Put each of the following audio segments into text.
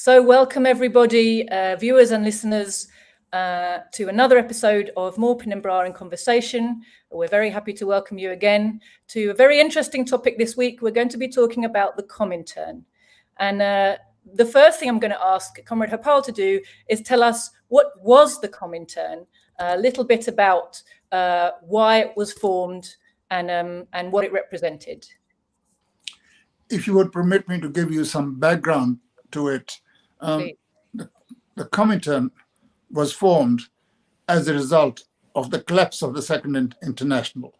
So welcome everybody, viewers and listeners, to another episode of Maupin and Brar in Conversation. We're very happy to welcome you again to a very interesting topic this week. We're going to be talking about the Comintern. And the first thing I'm going to ask Comrade Harpal to do is tell us what was the Comintern, a little bit about why it was formed and what it represented. If you would permit me to give you some background to it, the Comintern was formed as a result of the collapse of the Second International.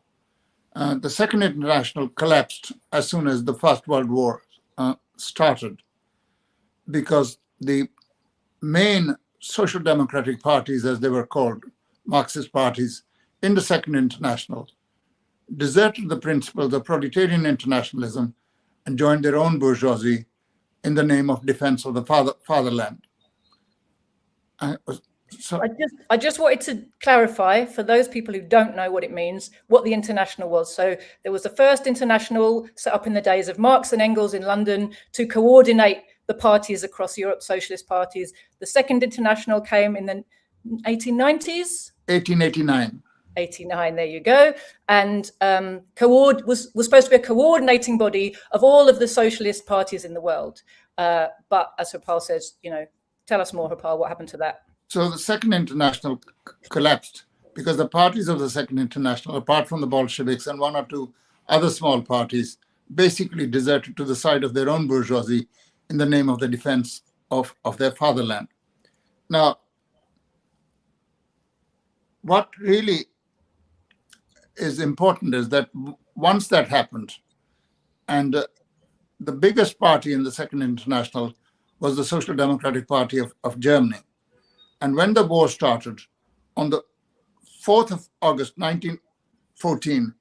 The Second International collapsed as soon as the First World War started, because the main social democratic parties, as they were called, Marxist parties, in the Second International, deserted the principles of proletarian internationalism and joined their own bourgeoisie in the name of defense of the fatherland. So I just wanted to clarify for those people who don't know what it means, what the International was. So there was the first International set up in the days of Marx and Engels in London to coordinate the parties across Europe, socialist parties. The Second International came in the 1890s? 1889. 89, there you go. And was supposed to be a coordinating body of all of the socialist parties in the world. But as Harpal says, tell us more, Harpal, what happened to that? So the Second International collapsed because the parties of the Second International, apart from the Bolsheviks and one or two other small parties, basically deserted to the side of their own bourgeoisie in the name of the defense of their fatherland. Now, what really is important is that once that happened, and the biggest party in the Second International was the Social Democratic Party of Germany. And when the war started, on the 4th of August 1914,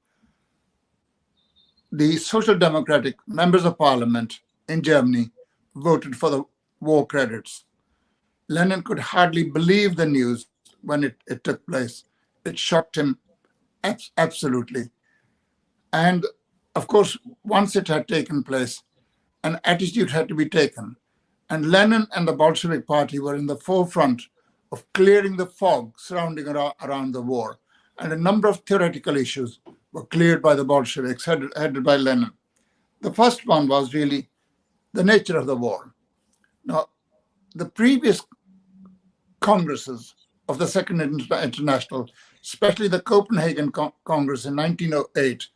the Social Democratic members of parliament in Germany voted for the war credits. Lenin could hardly believe the news when it took place. It shocked him absolutely. And of course, once it had taken place, an attitude had to be taken. And Lenin and the Bolshevik Party were in the forefront of clearing the fog surrounding around the war. And a number of theoretical issues were cleared by the Bolsheviks, headed by Lenin. The first one was really the nature of the war. Now, the previous congresses of the Second International, especially the Copenhagen Congress in 1908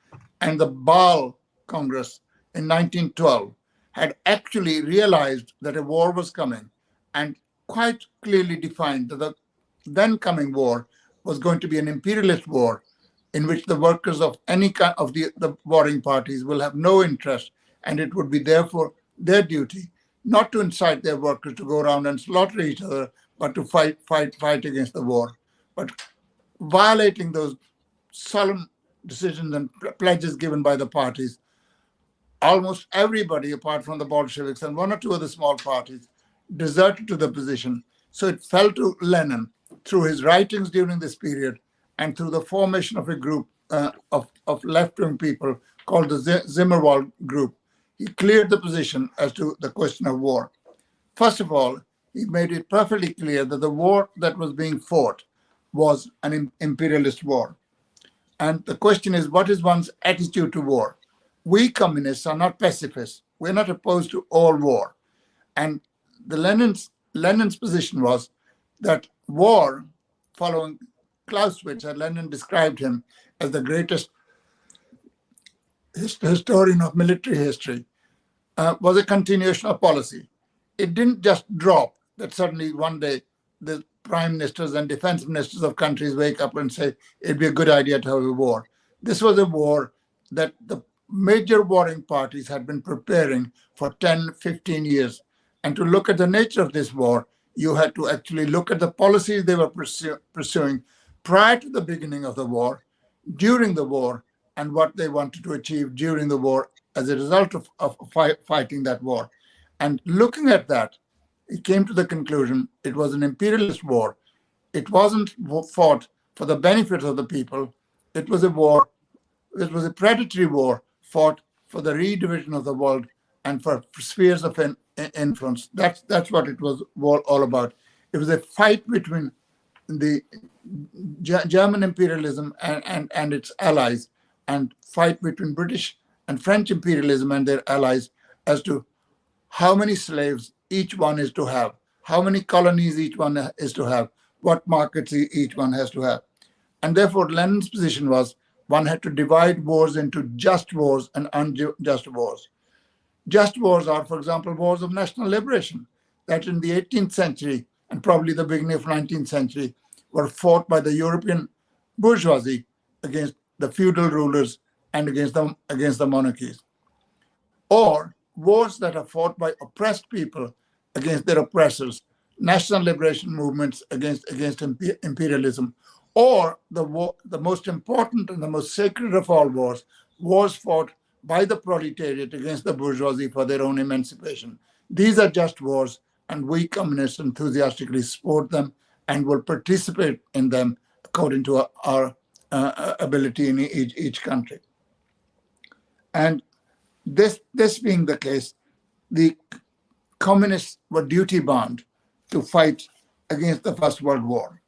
and the Bâle Congress in 1912, had actually realized that a war was coming and quite clearly defined that the then coming war was going to be an imperialist war in which the workers of any kind of the warring parties will have no interest, and it would be therefore their duty not to incite their workers to go around and slaughter each other, but to fight against the war. But violating those solemn decisions and pledges given by the parties, almost everybody, apart from the Bolsheviks and one or two other small parties, deserted to the position. So it fell to Lenin, through his writings during this period and through the formation of a group of left-wing people called the Zimmerwald Group. He cleared the position as to the question of war. First of all, he made it perfectly clear that the war that was being fought was an imperialist war. And the question is, what is one's attitude to war? We communists are not pacifists. We're not opposed to all war. And Lenin's position was that war, following Clausewitz, and Lenin described him as the greatest historian of military history, was a continuation of policy. It didn't just drop that suddenly one day the prime ministers and defense ministers of countries wake up and say it'd be a good idea to have a war. This was a war that the major warring parties had been preparing for 10, 15 years. And to look at the nature of this war, you had to actually look at the policies they were pursuing prior to the beginning of the war, during the war, and what they wanted to achieve during the war as a result of fighting that war. And looking at that, he came to the conclusion it was an imperialist war. It wasn't fought for the benefit of the people. It was a war, it was a predatory war fought for the redivision of the world and for spheres of influence. That's what it was all about. It was a fight between the German imperialism and its allies, and fight between British and French imperialism and their allies as to how many slaves each one is to have, how many colonies each one is to have, what markets each one has to have. And therefore, Lenin's position was one had to divide wars into just wars and unjust wars. Just wars are, for example, wars of national liberation that in the 18th century and probably the beginning of 19th century were fought by the European bourgeoisie against the feudal rulers and against the monarchies. Or wars that are fought by oppressed people against their oppressors, national liberation movements against imperialism, or the most important and the most sacred of all wars, wars fought by the proletariat against the bourgeoisie for their own emancipation. These are just wars, and we communists enthusiastically support them and will participate in them according to our ability in each country. And this being the case, the communists were duty-bound to fight against the First World War.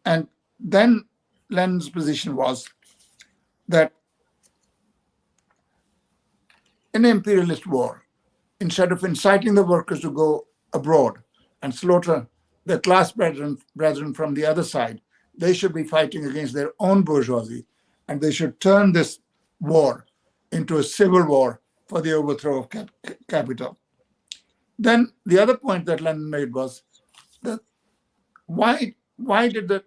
And then Lenin's position was that in an imperialist war, instead of inciting the workers to go abroad and slaughter their class brethren from the other side, they should be fighting against their own bourgeoisie, and they should turn this war into a civil war for the overthrow of capital. Then the other point that Lenin made was that why did the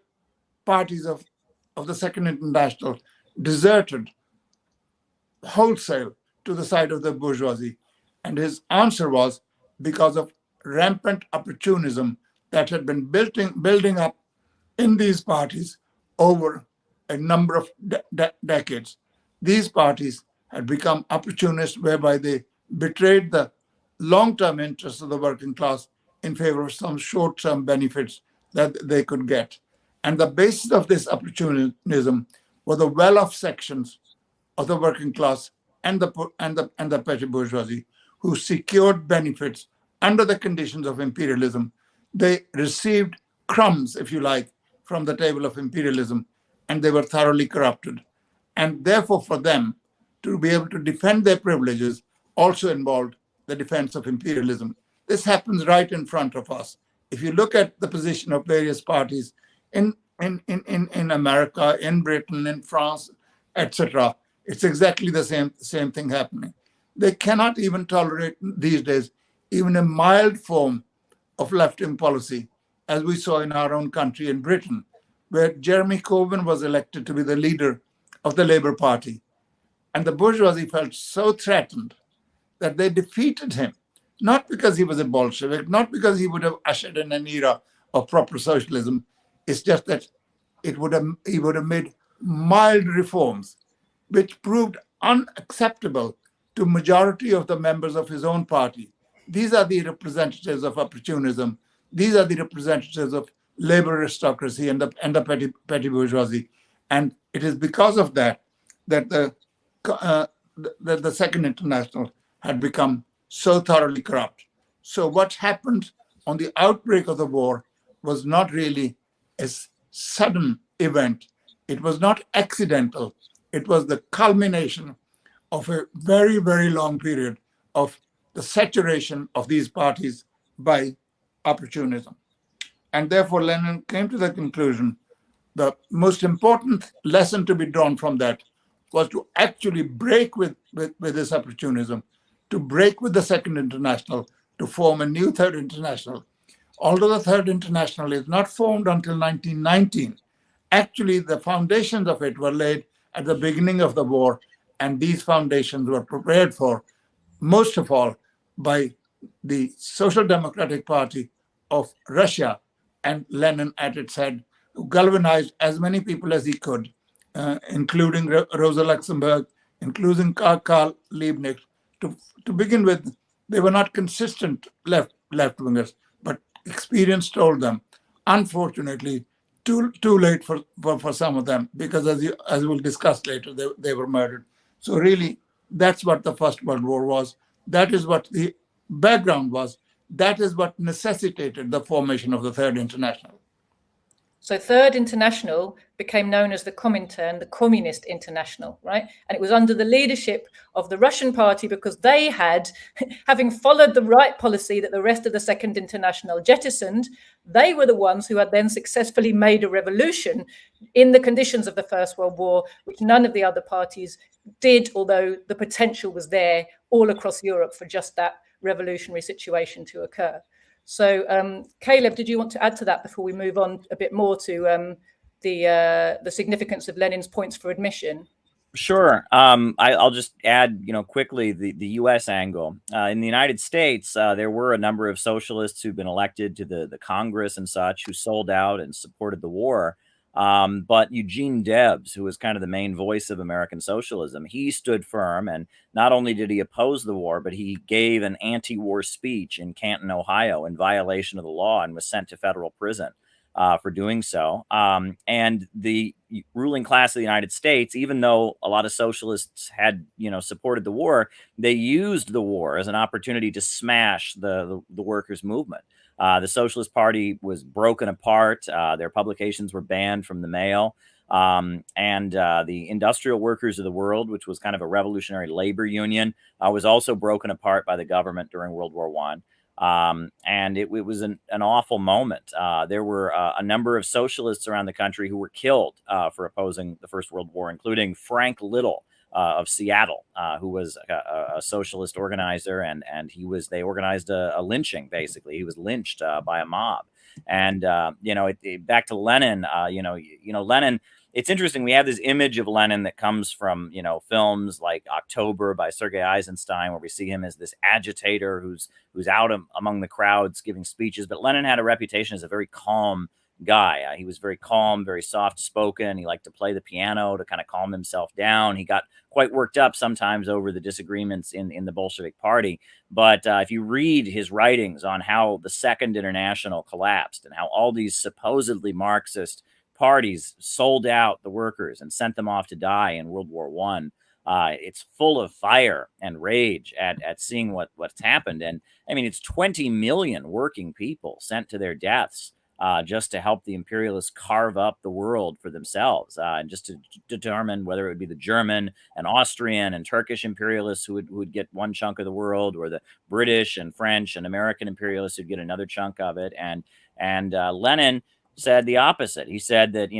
parties of the Second International deserted wholesale to the side of the bourgeoisie? And his answer was because of rampant opportunism that had been building up in these parties over a number of decades. These parties had become opportunists, whereby they betrayed the long-term interests of the working class in favor of some short-term benefits that they could get. And the basis of this opportunism were the well-off sections of the working class and the petty bourgeoisie, who secured benefits under the conditions of imperialism. They received crumbs, if you like, from the table of imperialism, and they were thoroughly corrupted. And therefore, for them to be able to defend their privileges also involved the defense of imperialism. This happens right in front of us. If you look at the position of various parties in America, in Britain, in France, etc., it's exactly the same thing happening. They cannot even tolerate these days even a mild form of left-wing policy, as we saw in our own country in Britain, where Jeremy Corbyn was elected to be the leader of the Labour Party. And the bourgeoisie felt so threatened that they defeated him, not because he was a Bolshevik, not because he would have ushered in an era of proper socialism. It's just that he would have made mild reforms, which proved unacceptable to majority of the members of his own party. These are the representatives of opportunism. These are the representatives of labor aristocracy and the petty bourgeoisie. And it is because of that that the Second International had become so thoroughly corrupt. So what happened on the outbreak of the war was not really a sudden event. It was not accidental. It was the culmination of a very, very long period of the saturation of these parties by opportunism. And therefore, Lenin came to the conclusion the most important lesson to be drawn from that was to actually break with this opportunism, to break with the Second International, to form a new Third International. Although the Third International is not formed until 1919, actually the foundations of it were laid at the beginning of the war, and these foundations were prepared for, most of all, by the Social Democratic Party of Russia and Lenin at its head, who galvanized as many people as he could, including Rosa Luxemburg, including Karl Liebknecht. To begin with, they were not consistent left-wingers, but experience told them, unfortunately, too late for some of them, because as we'll discuss later, they were murdered. So really, That's what the First World War was. That is what the background was. That is what necessitated the formation of the Third International. So Third International became known as the Comintern, the Communist International, right? And it was under the leadership of the Russian party because they had, having followed the right policy that the rest of the Second International jettisoned, they were the ones who had then successfully made a revolution in the conditions of the First World War, which none of the other parties did, although the potential was there all across Europe for just that revolutionary situation to occur. So, Caleb, did you want to add to that before we move on a bit more to the significance of Lenin's points for admission? Sure. I'll just add, quickly the U.S. angle. In the United States, there were a number of socialists who've been elected to the Congress and such who sold out and supported the war. But Eugene Debs, who was kind of the main voice of American socialism, he stood firm. And not only did he oppose the war, but he gave an anti-war speech in Canton, Ohio, in violation of the law and was sent to federal prison for doing so. And the ruling class of the United States, even though a lot of socialists had, supported the war, they used the war as an opportunity to smash the workers' movement. The Socialist Party was broken apart. Their publications were banned from the mail. And the Industrial Workers of the World, which was kind of a revolutionary labor union, was also broken apart by the government during World War I. And it was an awful moment. There were a number of socialists around the country who were killed for opposing the First World War, including Frank Little of Seattle, who was a socialist organizer, and they organized a lynching. Basically, he was lynched by a mob. And back to Lenin, Lenin. It's interesting. We have this image of Lenin that comes from films like October by Sergei Eisenstein, where we see him as this agitator who's out among the crowds giving speeches. But Lenin had a reputation as a very calm guy. He was very calm, very soft-spoken. He liked to play the piano to kind of calm himself down. He got quite worked up sometimes over the disagreements in the Bolshevik Party. But if you read his writings on how the Second International collapsed and how all these supposedly Marxist parties sold out the workers and sent them off to die in World War I, it's full of fire and rage at seeing what's happened. And I mean, it's 20 million working people sent to their deaths just to help the imperialists carve up the world for themselves, and just to determine whether it would be the German and Austrian and Turkish imperialists who would get one chunk of the world, or the British and French and American imperialists who'd get another chunk of it. And Lenin said the opposite. He said that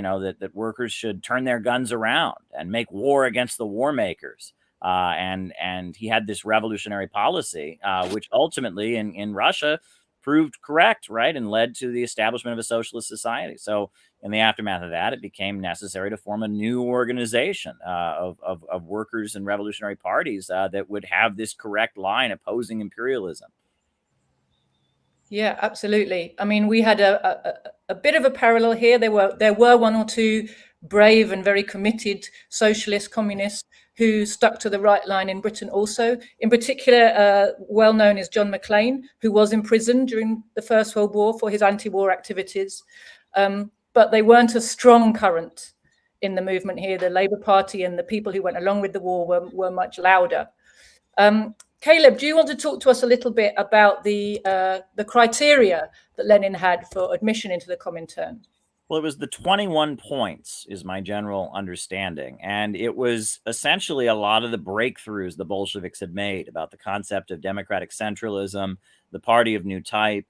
that workers should turn their guns around and make war against the war makers. And he had this revolutionary policy, which ultimately in Russia proved correct, right, and led to the establishment of a socialist society. So in the aftermath of that, it became necessary to form a new organization of workers and revolutionary parties that would have this correct line opposing imperialism. Yeah, absolutely. I mean, we had a bit of a parallel here. There were one or two brave and very committed socialist communists who stuck to the right line in Britain also. In particular, well known is John Maclean, who was imprisoned during the First World War for his anti-war activities. But they weren't a strong current in the movement here. The Labour Party and the people who went along with the war were much louder. Caleb, do you want to talk to us a little bit about the criteria that Lenin had for admission into the Comintern? Well, it was the 21 points is my general understanding. And it was essentially a lot of the breakthroughs the Bolsheviks had made about the concept of democratic centralism, the party of new type,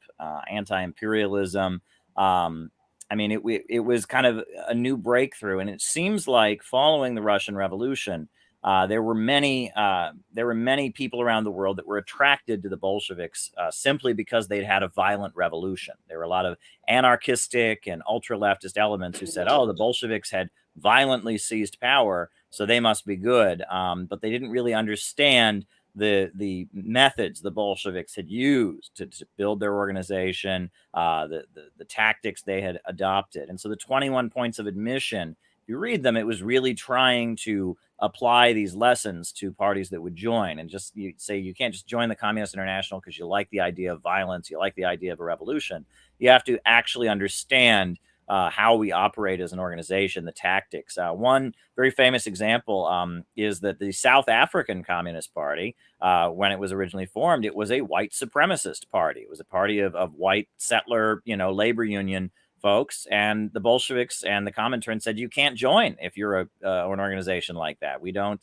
anti-imperialism. I mean, it was kind of a new breakthrough. And it seems like following the Russian Revolution, there were many people around the world that were attracted to the Bolsheviks simply because they'd had a violent revolution. There were a lot of anarchistic and ultra-leftist elements who said, oh, the Bolsheviks had violently seized power, so they must be good. But they didn't really understand the methods the Bolsheviks had used to build their organization, the tactics they had adopted. And so the 21 points of admission, if you read them, it was really trying to apply these lessons to parties that would join. And just you say you can't just join the Communist International because you like the idea of violence, you like the idea of a revolution. You have to actually understand how we operate as an organization, the tactics. One very famous example is that the South African Communist Party, when it was originally formed, it was a white supremacist party. It was a party of white settler, labor union folks, and the Bolsheviks and the Comintern said you can't join if you're an organization like that. We don't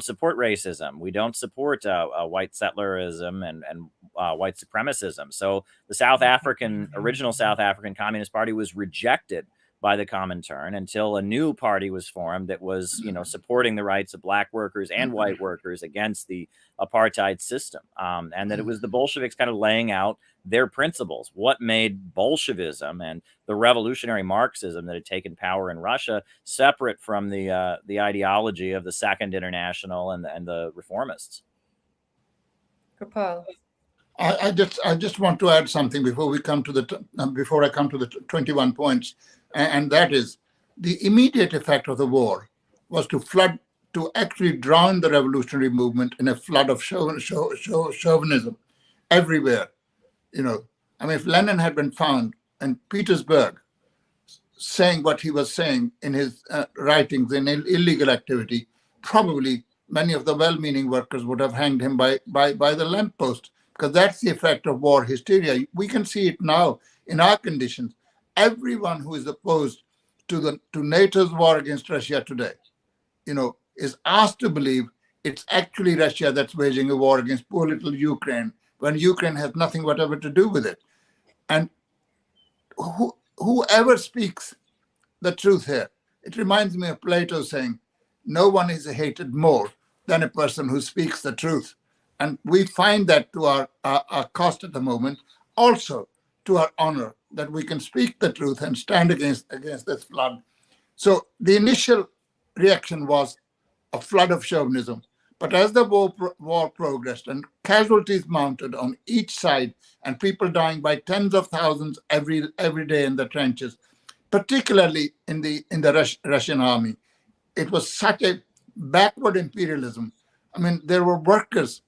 support racism. We don't support white settlerism and white supremacism. So the original South African Communist Party was rejected by the Comintern until a new party was formed that was, supporting the rights of black workers and white workers against the apartheid system. And that it was the Bolsheviks kind of laying out their principles, what made Bolshevism and the revolutionary Marxism that had taken power in Russia separate from the ideology of the Second International and the reformists. Harpal. I just want to add something before I come to the 21 points, and that is the immediate effect of the war was to actually drown the revolutionary movement in a flood of chauvinism everywhere. If Lenin had been found in Petersburg saying what he was saying in his writings in illegal activity, probably many of the well-meaning workers would have hanged him by the lamppost, because that's the effect of war hysteria. We can see it now in our conditions. Everyone who is opposed to NATO's war against Russia today, is asked to believe it's actually Russia that's waging a war against poor little Ukraine, when Ukraine has nothing whatever to do with it. And whoever speaks the truth here, it reminds me of Plato saying, no one is hated more than a person who speaks the truth. And we find that to our cost at the moment, also to our honor, that we can speak the truth and stand against this flood. So the initial reaction was a flood of chauvinism. But as the war progressed and casualties mounted on each side and people dying by tens of thousands every day in the trenches, particularly in the Russian army, it was such a backward imperialism. There were workers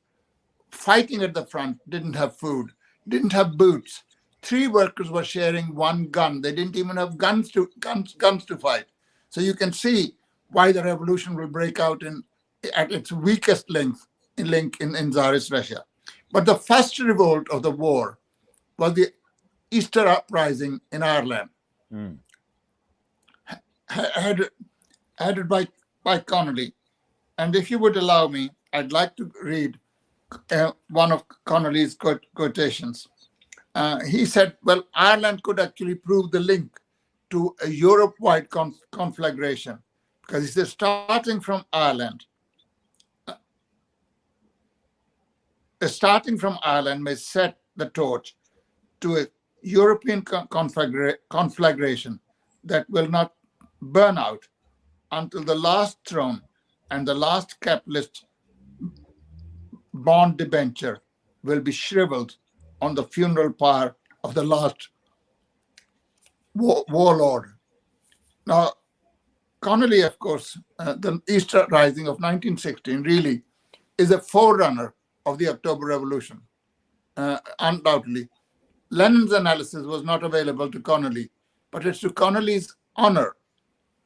fighting at the front, didn't have food, didn't have boots. 3 workers were sharing one gun. They didn't even have guns to fight. So you can see why the revolution will break out at its weakest link in Tsarist Russia. But the first revolt of the war was the Easter uprising in Ireland, headed by Connolly. And if you would allow me, I'd like to read one of Connolly's quotations. He said, well, Ireland could actually prove the link to a Europe-wide conflagration, because he says, starting from Ireland may set the torch to a European conflagration that will not burn out until the last throne and the last capitalist bond debenture will be shriveled on the funeral pyre of the last warlord. Now, Connolly, of course, the Easter Rising of 1916 really is a forerunner of the October Revolution. Undoubtedly, Lenin's analysis was not available to Connolly, but it's to Connolly's honor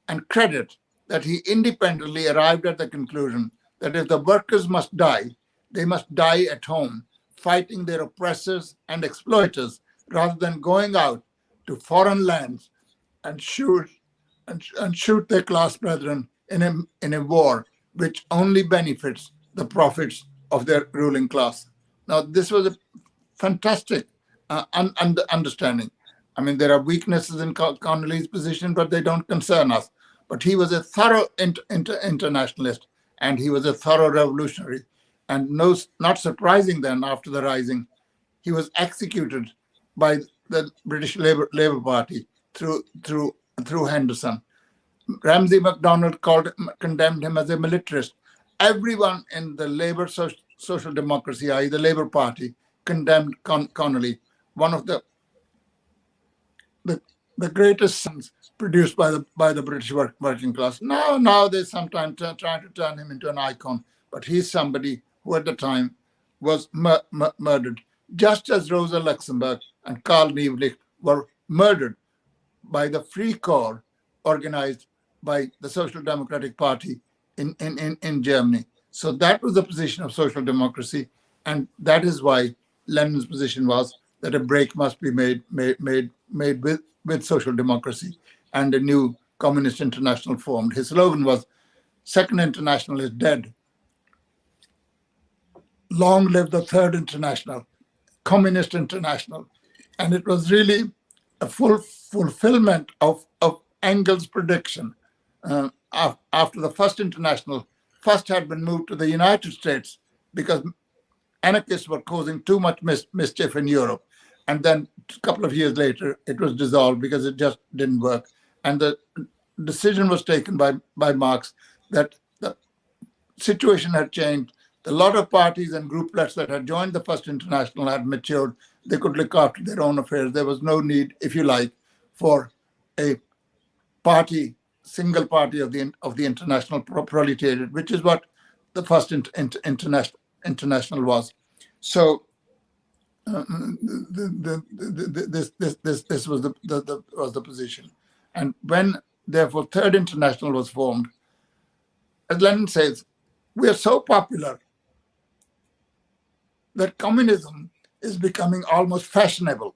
and credit that he independently arrived at the conclusion that if the workers must die, they must die at home, fighting their oppressors and exploiters, rather than going out to foreign lands and shoot their class brethren in a war which only benefits the profits of their ruling class. Now, this was a fantastic understanding. There are weaknesses in Connolly's position, but they don't concern us. But he was a thorough internationalist, and he was a thorough revolutionary. And not surprising then, after the Rising, he was executed by the British Labour Party through Henderson. Ramsay MacDonald condemned him as a militarist. Everyone in the Labour Social Democracy, i.e. the Labour Party, condemned Connolly, one of the greatest sons produced by the British working class. Now they sometimes try to turn him into an icon, but he's somebody who at the time was murdered, just as Rosa Luxemburg and Karl Liebknecht were murdered by the Free Corps organized by the Social Democratic Party in Germany. So that was the position of social democracy, and that is why Lenin's position was that a break must be made with social democracy, and a new communist international formed. His slogan was, "Second International is dead. Long live the Third International, Communist International." And it was really a fulfillment of Engels' prediction. After the First International first had been moved to the United States because anarchists were causing too much mischief in Europe. And then a couple of years later, it was dissolved because it just didn't work. And the decision was taken by Marx that the situation had changed. A lot of parties and grouplets that had joined the First International had matured. They could look after their own affairs. There was no need, if you like, for a single party of the international proletariat, which is what the First International was. So this was the position. And when, therefore, Third International was formed, as Lenin says, we are so popular that communism is becoming almost fashionable.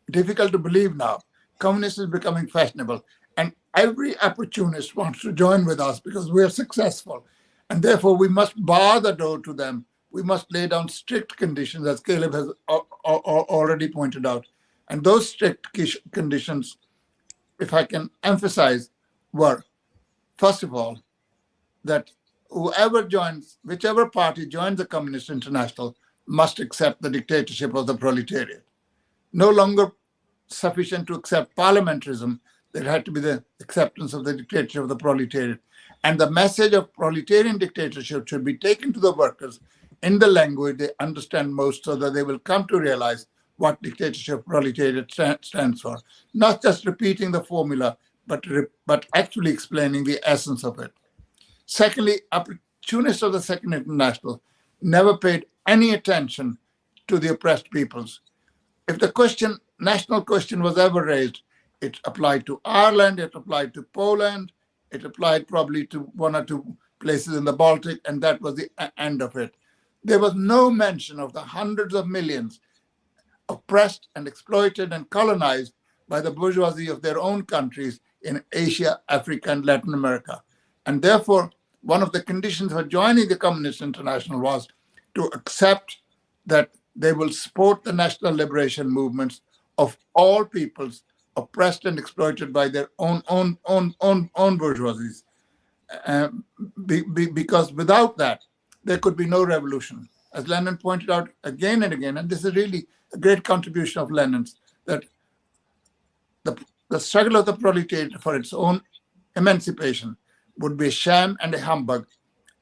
Difficult to believe now. Communism is becoming fashionable. And every opportunist wants to join with us because we are successful. And therefore, we must bar the door to them. We must lay down strict conditions, as Caleb has already pointed out. And those strict conditions, if I can emphasize, were, first of all, that whichever party joins the Communist International must accept the dictatorship of the proletariat. No longer sufficient to accept parliamentarism, there had to be the acceptance of the dictatorship of the proletariat. And the message of proletarian dictatorship should be taken to the workers in the language they understand most, so that they will come to realize what dictatorship proletariat stands for. Not just repeating the formula, but actually explaining the essence of it. Secondly, opportunists of the Second International never paid any attention to the oppressed peoples. If the national question was ever raised, it applied to Ireland, it applied to Poland, it applied probably to one or two places in the Baltic, and that was the end of it. There was no mention of the hundreds of millions oppressed and exploited and colonized by the bourgeoisie of their own countries in Asia, Africa, and Latin America. And therefore, one of the conditions for joining the Communist International was to accept that they will support the national liberation movements of all peoples oppressed and exploited by their own bourgeoisies. Because without that, there could be no revolution. As Lenin pointed out again and again, and this is really a great contribution of Lenin's, that the struggle of the proletariat for its own emancipation would be a sham and a humbug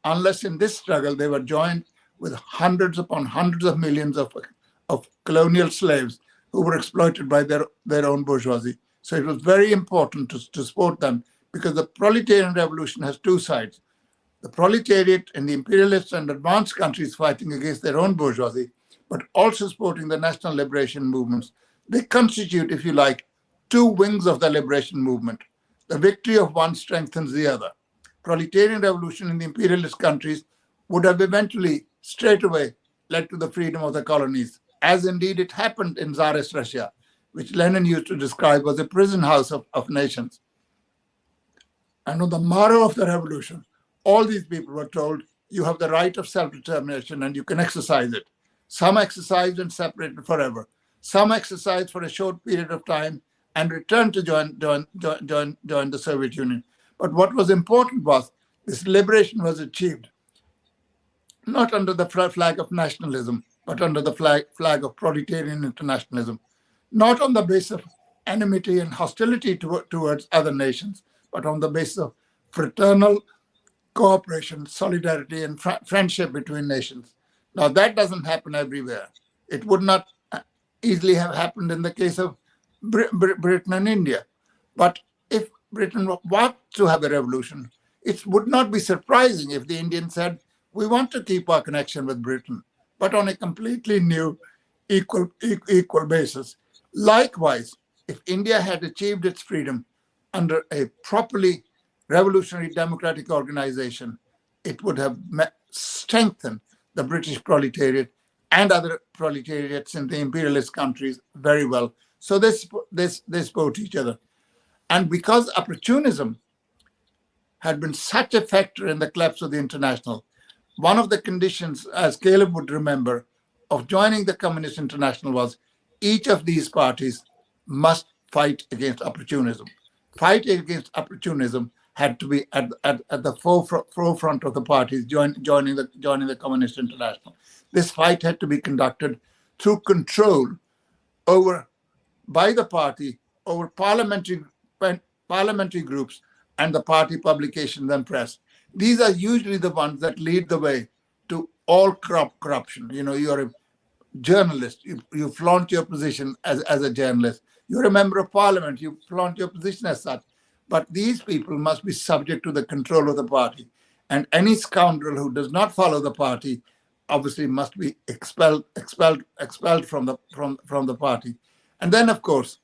unless in this struggle they were joined with hundreds upon hundreds of millions of colonial slaves who were exploited by their own bourgeoisie. So it was very important to support them, because the proletarian revolution has two sides. The proletariat and the imperialists and advanced countries fighting against their own bourgeoisie, but also supporting the national liberation movements. They constitute, if you like, two wings of the liberation movement. The victory of one strengthens the other. Proletarian revolution in the imperialist countries would have eventually, straight away, led to the freedom of the colonies, as indeed it happened in Tsarist Russia, which Lenin used to describe as a prison house of nations. And on the morrow of the revolution, all these people were told, you have the right of self-determination and you can exercise it. Some exercised and separated forever. Some exercised for a short period of time and returned to join the Soviet Union. But what was important was this liberation was achieved not under the flag of nationalism, but under the flag of proletarian internationalism, not on the basis of enmity and hostility towards other nations, but on the basis of fraternal cooperation, solidarity, and friendship between nations. Now, that doesn't happen everywhere. It would not easily have happened in the case of Britain and India. But if Britain were to have a revolution, it would not be surprising if the Indians said, we want to keep our connection with Britain, but on a completely new, equal basis. Likewise, if India had achieved its freedom under a properly revolutionary democratic organization, it would have strengthened the British proletariat and other proletariats in the imperialist countries very well. So they support each other. And because opportunism had been such a factor in the collapse of the International, one of the conditions, as Caleb would remember, of joining the Communist International was each of these parties must fight against opportunism. Fight against opportunism had to be at the forefront of the parties joining the Communist International. This fight had to be conducted through control by the party over parliamentary groups and the party publications and press. These are usually the ones that lead the way to all corruption. You're a journalist, you flaunt your position as a journalist. You're a member of parliament, you flaunt your position as such. But these people must be subject to the control of the party. And any scoundrel who does not follow the party obviously must be expelled from the party. And then, of course,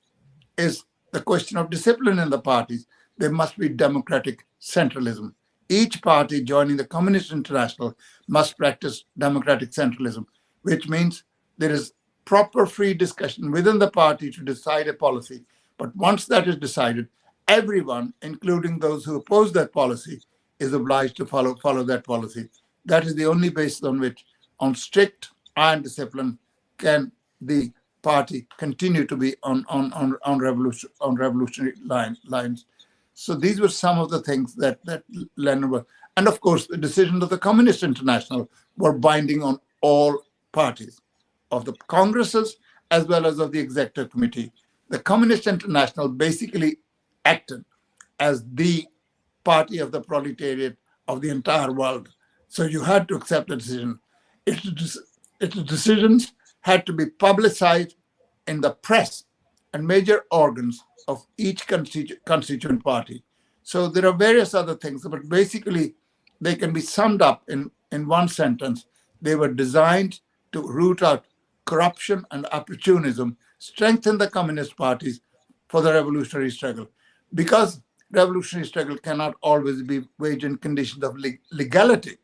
is the question of discipline in the parties. There must be democratic centralism. Each party joining the Communist International must practice democratic centralism, which means there is proper free discussion within the party to decide a policy. But once that is decided, everyone, including those who oppose that policy, is obliged to follow that policy. That is the only basis on which, on strict iron discipline, can the party continue to be on revolutionary lines. So these were some of the things that Lenin was. And of course, the decisions of the Communist International were binding on all parties, of the congresses as well as of the executive committee. The Communist International basically acted as the party of the proletariat of the entire world. So you had to accept the decision. Its decisions had to be publicized in the press and major organs of each constituent party. So there are various other things, but basically they can be summed up in one sentence. They were designed to root out corruption and opportunism, strengthen the communist parties for the revolutionary struggle. Because revolutionary struggle cannot always be waged in conditions of legality,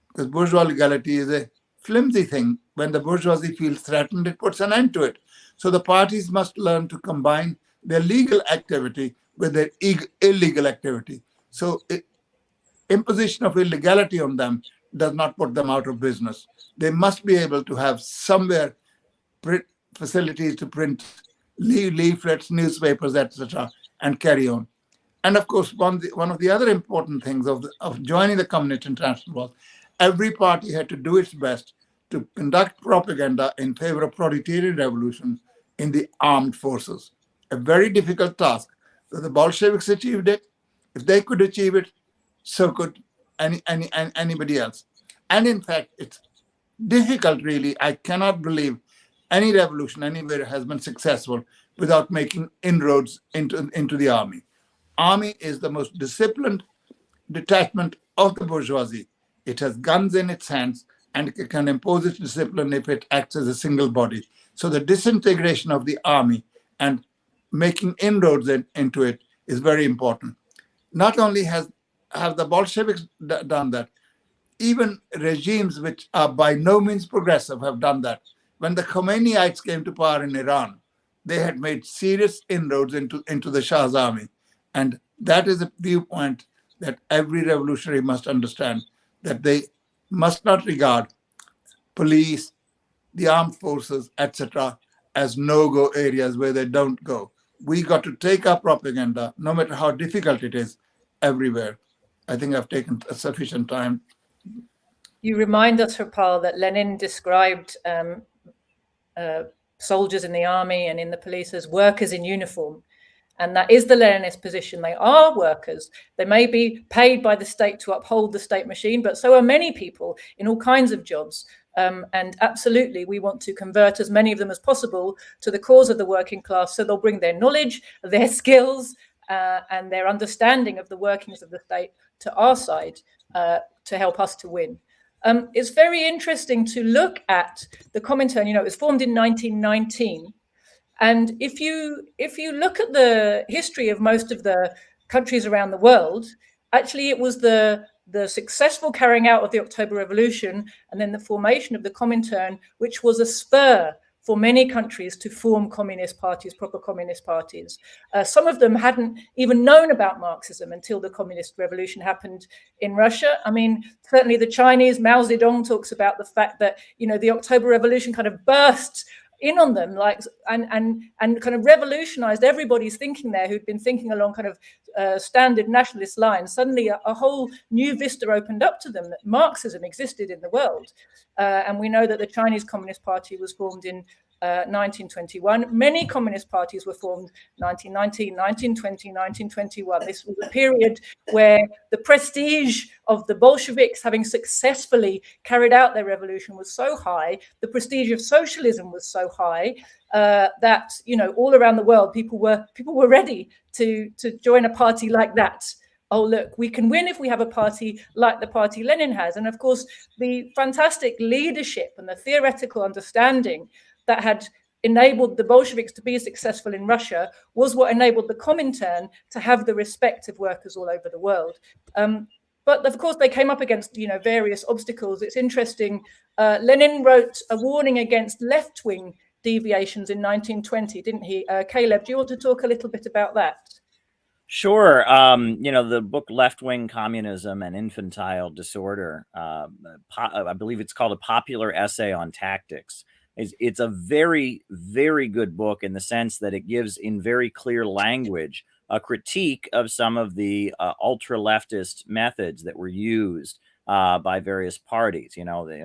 because bourgeois legality is a flimsy thing. When the bourgeoisie feels threatened, it puts an end to it. So the parties must learn to combine their legal activity with their illegal activity. So imposition of illegality on them does not put them out of business. They must be able to have somewhere facilities to print leaflets, newspapers, etc., and carry on. And of course, one of the other important things of joining the Communist International was every party had to do its best to conduct propaganda in favor of proletarian revolution in the armed forces. A very difficult task. So the Bolsheviks achieved it. If they could achieve it, so could anybody else. And in fact, it's difficult, really. I cannot believe any revolution anywhere has been successful without making inroads into the army. Army is the most disciplined detachment of the bourgeoisie. It has guns in its hands and it can impose its discipline if it acts as a single body. So the disintegration of the army and making inroads into it is very important. Not only have the Bolsheviks done that, even regimes which are by no means progressive have done that. When the Khomeinyites came to power in Iran, they had made serious inroads into the Shah's army. And that is a viewpoint that every revolutionary must understand, that they must not regard police, the armed forces, etc., as no-go areas where they don't go. We got to take our propaganda, no matter how difficult it is, everywhere. I think I've taken sufficient time. You remind us, Harpal, that Lenin described soldiers in the army and in the police as workers in uniform. And that is the Leninist position. They are workers. They may be paid by the state to uphold the state machine, but so are many people in all kinds of jobs. And absolutely, we want to convert as many of them as possible to the cause of the working class, so they'll bring their knowledge, their skills, and their understanding of the workings of the state to our side to help us to win. It's very interesting to look at the Comintern. You know, it was formed in 1919. And if you look at the history of most of the countries around the world, actually it was the successful carrying out of the October Revolution and then the formation of the Comintern, which was a spur for many countries to form communist parties, proper communist parties. Some of them hadn't even known about Marxism until the communist revolution happened in Russia. I mean, certainly the Chinese, Mao Zedong talks about the fact that, the October Revolution kind of burst in on them, like, and kind of revolutionized everybody's thinking there, who'd been thinking along kind of standard nationalist lines. Suddenly a whole new vista opened up to them, that Marxism existed in the world. And we know that the Chinese Communist Party was formed in 1921. Many communist parties were formed 1919, 1920, 1921. This was a period where the prestige of the Bolsheviks having successfully carried out their revolution was so high, the prestige of socialism was so high, that all around the world people were ready to join a party like that. Oh, look, we can win if we have a party like the party Lenin has. And of course, the fantastic leadership and the theoretical understanding that had enabled the Bolsheviks to be successful in Russia was what enabled the Comintern to have the respect of workers all over the world. But of course, they came up against various obstacles. It's interesting. Lenin wrote a warning against left-wing deviations in 1920, didn't he? Caleb, do you want to talk a little bit about that? Sure. The book Left-Wing Communism and Infantile Disorder, I believe it's called A Popular Essay on Tactics. It's a very, very good book in the sense that it gives in very clear language a critique of some of the ultra-leftist methods that were used by various parties.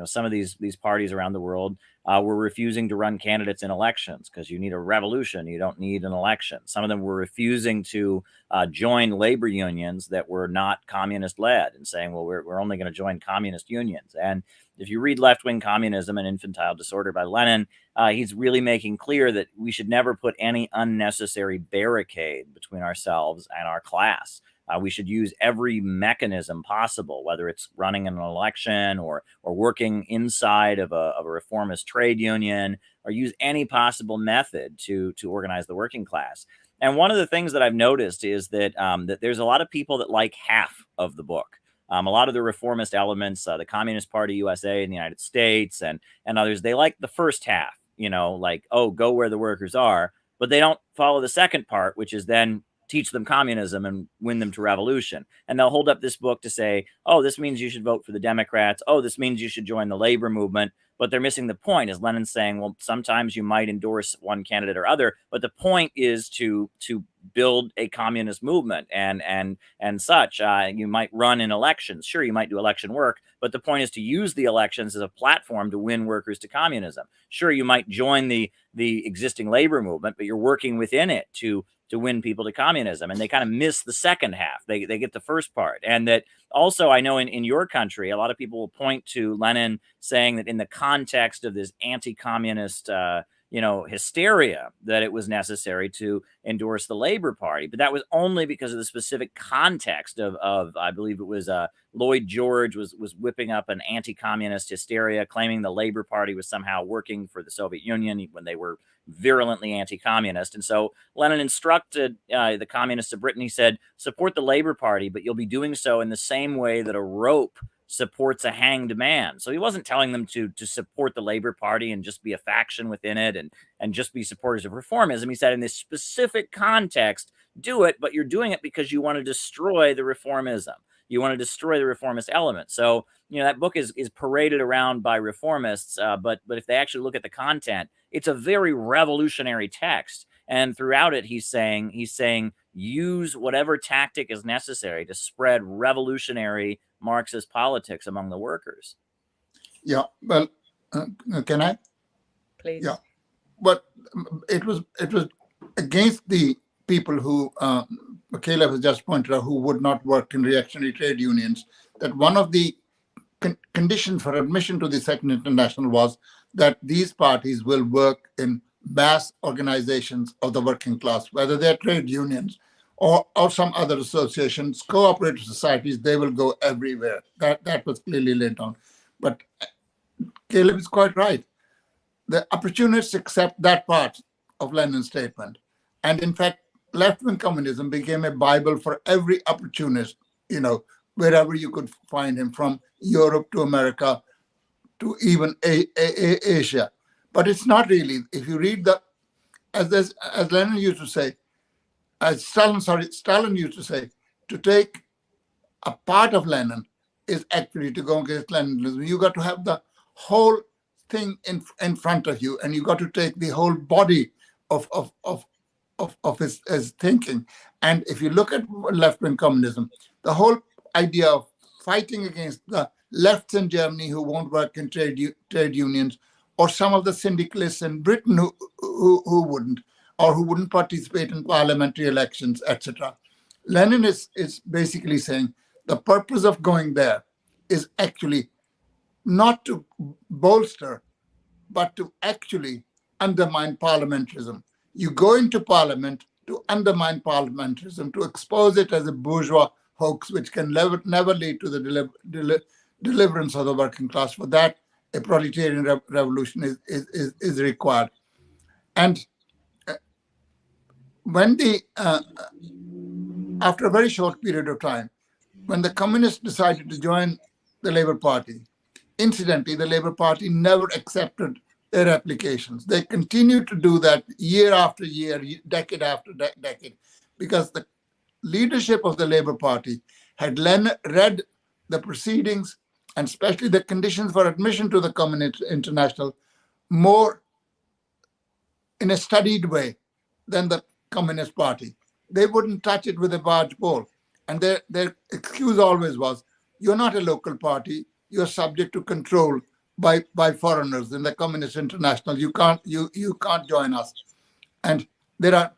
Some of these parties around the world were refusing to run candidates in elections because you need a revolution. You don't need an election. Some of them were refusing to join labor unions that were not communist led and saying, well, we're only going to join communist unions. And if you read Left-Wing Communism and Infantile Disorder by Lenin, he's really making clear that we should never put any unnecessary barricade between ourselves and our class. We should use every mechanism possible, whether it's running an election or working inside of a reformist trade union, or use any possible method to organize the working class. And one of the things that I've noticed is that that there's a lot of people that like half of the book. A lot of the reformist elements, the Communist Party USA in the United States and others, they like the first half, like, oh, go where the workers are, but they don't follow the second part, which is then teach them communism and win them to revolution. And they'll hold up this book to say, oh, this means you should vote for the Democrats. Oh, this means you should join the labor movement. But they're missing the point, as Lenin's saying, well, sometimes you might endorse one candidate or other, but the point is to build a communist movement and such. You might run in elections. Sure, you might do election work, but the point is to use the elections as a platform to win workers to communism. Sure, you might join the existing labor movement, but you're working within it to win people to communism. And they kind of miss the second half. They get the first part. And that also, I know in your country, a lot of people will point to Lenin saying that in the context of this anti-communist hysteria, that it was necessary to endorse the Labor Party. But that was only because of the specific context of I believe it was Lloyd George was whipping up an anti-communist hysteria, claiming the Labor Party was somehow working for the Soviet Union when they were virulently anti-communist. And so Lenin instructed the communists of Britain, he said, support the Labor Party, but you'll be doing so in the same way that a rope supports a hanged man. So he wasn't telling them to support the Labor Party and just be a faction within it and just be supporters of reformism. He said, in this specific context, do it, but you're doing it because you want to destroy the reformism. You want to destroy the reformist element. So, that book is paraded around by reformists, but if they actually look at the content, it's a very revolutionary text. And throughout it, he's saying, use whatever tactic is necessary to spread revolutionary Marxist politics among the workers. Yeah, well, can I? Please. Yeah, but it was against the people who Caleb has just pointed out, who would not work in reactionary trade unions, that one of the conditions for admission to the Second International was that these parties will work in mass organizations of the working class, whether they're trade unions or some other associations, cooperative societies. They will go everywhere. That was clearly laid down. But Caleb is quite right. The opportunists accept that part of Lenin's statement. And in fact, left-wing communism became a Bible for every opportunist, wherever you could find him, from Europe to America to even Asia. But it's not really. If you read as Lenin used to say, as Stalin used to say, to take a part of Lenin is actually to go against Leninism. You got to have the whole thing in front of you, and you got to take the whole body of his thinking. And if you look at left-wing communism, the whole idea of fighting against the lefts in Germany who won't work in trade unions, or some of the syndicalists in Britain who wouldn't, or who wouldn't participate in parliamentary elections, etc. Lenin is basically saying the purpose of going there is actually not to bolster, but to actually undermine parliamentarism. You go into parliament to undermine parliamentarism, to expose it as a bourgeois hoax, which can never lead to the deliverance of the working class. For that, a proletarian revolution is required. And when after a very short period of time, when the communists decided to join the Labour Party, incidentally, the Labour Party never accepted their applications. They continued to do that year after year, decade after decade, because the leadership of the Labour Party had read the proceedings, and especially the conditions for admission to the Communist International, more in a studied way than the Communist Party. They wouldn't touch it with a barge pole. And their excuse always was, you're not a local party, you're subject to control by foreigners in the Communist International. You can't join us. And there are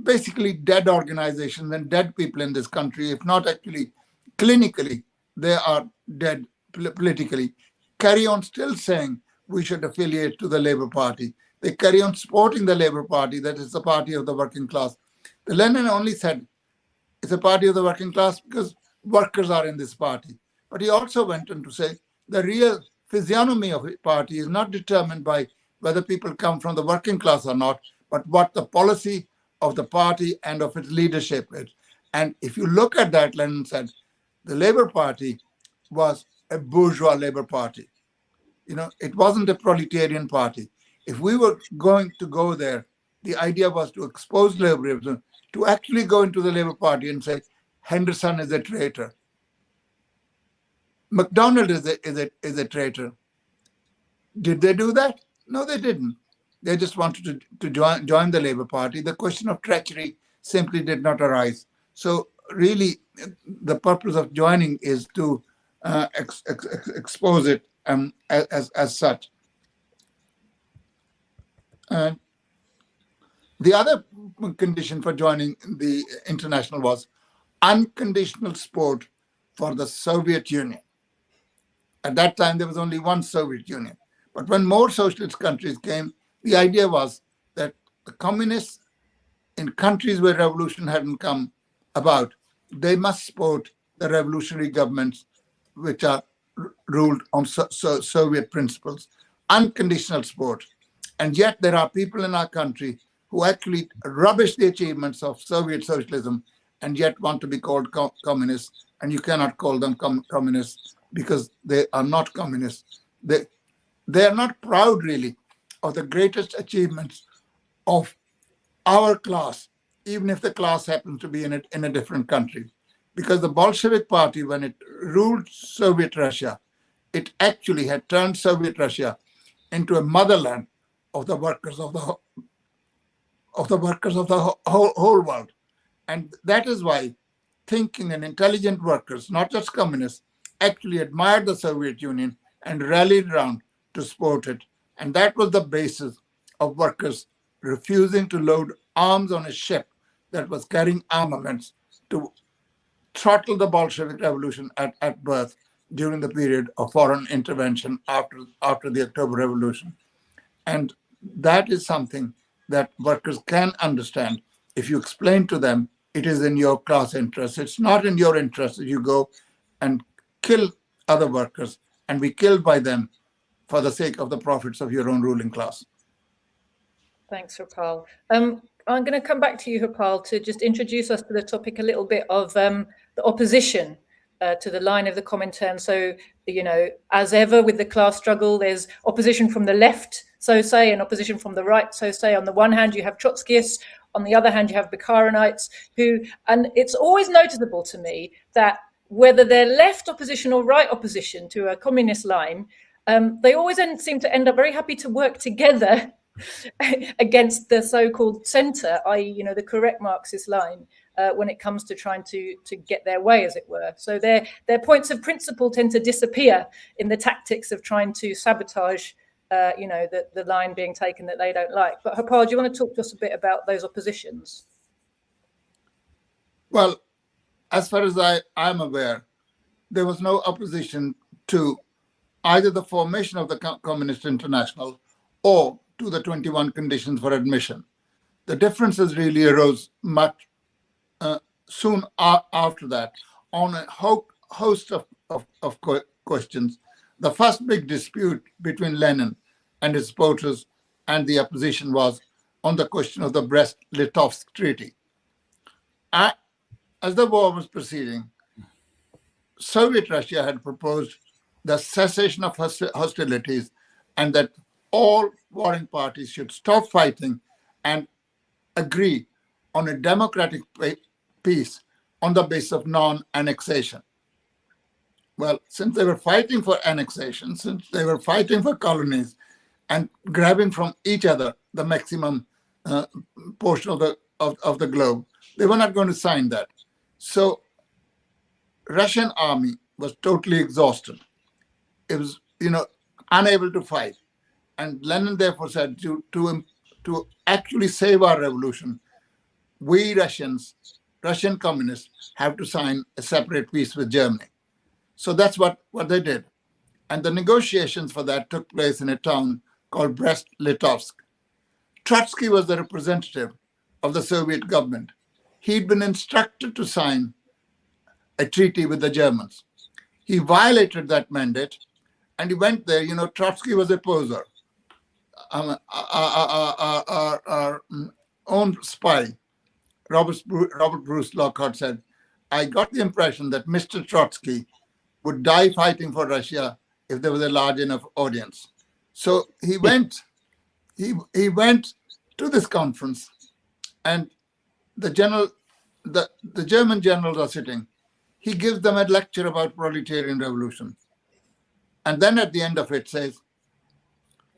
basically dead organizations and dead people in this country, if not actually clinically, they are dead politically, carry on still saying we should affiliate to the Labour Party. They carry on supporting the Labour Party, that is the party of the working class. The Lenin only said it's a party of the working class because workers are in this party. But he also went on to say the real physiognomy of a party is not determined by whether people come from the working class or not, but what the policy of the party and of its leadership is. And if you look at that, Lenin said, the Labour Party was a bourgeois Labour Party. It wasn't a proletarian party. If we were going to go there, the idea was to expose Labourism, to actually go into the Labour Party and say, Henderson is a traitor. MacDonald is a traitor. Did they do that? No, they didn't. They just wanted to join the Labour Party. The question of treachery simply did not arise. So really, the purpose of joining is to expose it as such. The other condition for joining the international was unconditional support for the Soviet Union. At that time, there was only one Soviet Union. But when more socialist countries came, the idea was that the communists in countries where revolution hadn't come about, they must support the revolutionary governments which are ruled on Soviet principles. Unconditional support. And yet there are people in our country who actually rubbish the achievements of Soviet socialism and yet want to be called communists. And you cannot call them communists because they are not communists. They are not proud, really, of the greatest achievements of our class, even if the class happens to be in a different country. Because the Bolshevik Party, when it ruled Soviet Russia, it actually had turned Soviet Russia into a motherland of the workers of the whole world. And that is why thinking and intelligent workers, not just communists, actually admired the Soviet Union and rallied around to support it. And that was the basis of workers refusing to load arms on a ship that was carrying armaments to throttle the Bolshevik Revolution at birth during the period of foreign intervention after the October Revolution. And that is something that workers can understand if you explain to them it is in your class interest. It's not in your interest that you go and kill other workers and be killed by them for the sake of the profits of your own ruling class. Thanks, Harpal. I'm going to come back to you, Harpal, to just introduce us to the topic a little bit of the opposition to the line of the Comintern. So, as ever with the class struggle, there's opposition from the left, so say, and opposition from the right, so say. On the one hand, you have Trotskyists. On the other hand, you have Bukharinites and it's always noticeable to me that whether they're left opposition or right opposition to a communist line, they always seem to end up very happy to work together against the so-called centre, i.e., the correct Marxist line, when it comes to trying to get their way, as it were. So their points of principle tend to disappear in the tactics of trying to sabotage, the line being taken that they don't like. But Harpal, do you want to talk to us a bit about those oppositions? Well, as far as I'm aware, there was no opposition to either the formation of the Communist International or to the 21 conditions for admission. The differences really arose much soon after that on a host of questions. The first big dispute between Lenin and his supporters and the opposition was on the question of the Brest-Litovsk Treaty. As the war was proceeding, Soviet Russia had proposed the cessation of hostilities and that all warring parties should stop fighting and agree on a democratic peace on the basis of non-annexation. Well, since they were fighting for annexation, since they were fighting for colonies and grabbing from each other the maximum portion of the globe, they were not going to sign that. So Russian army was totally exhausted. It was, unable to fight. And Lenin therefore said to actually save our revolution, we Russian communists, have to sign a separate peace with Germany. So that's what they did. And the negotiations for that took place in a town called Brest-Litovsk. Trotsky was the representative of the Soviet government. He'd been instructed to sign a treaty with the Germans. He violated that mandate and he went there. Trotsky was a poser. Our own spy, Robert Bruce Lockhart, said, I got the impression that Mr. Trotsky would die fighting for Russia if there was a large enough audience. So he went to this conference, and the German generals are sitting. He gives them a lecture about proletarian revolution. And then at the end of it says,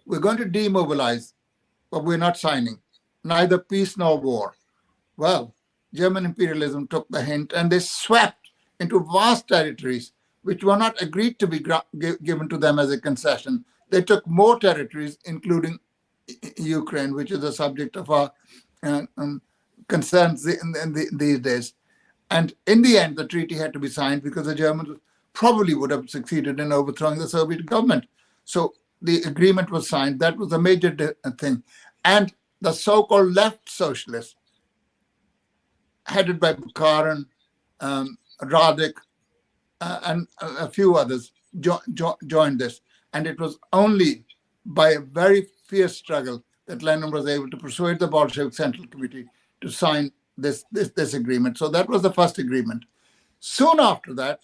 we're going to demobilize, but we're not signing, neither peace nor war. Well, German imperialism took the hint and they swept into vast territories which were not agreed to be given to them as a concession. They took more territories, including Ukraine, which is the subject of our concerns these days. And in the end, the treaty had to be signed because the Germans probably would have succeeded in overthrowing the Soviet government. So the agreement was signed. That was a major thing. And the so-called left socialists, headed by Bukharin, Radek, and a few others, joined this. And it was only by a very fierce struggle that Lenin was able to persuade the Bolshevik Central Committee to sign this agreement. So that was the first agreement. Soon after that,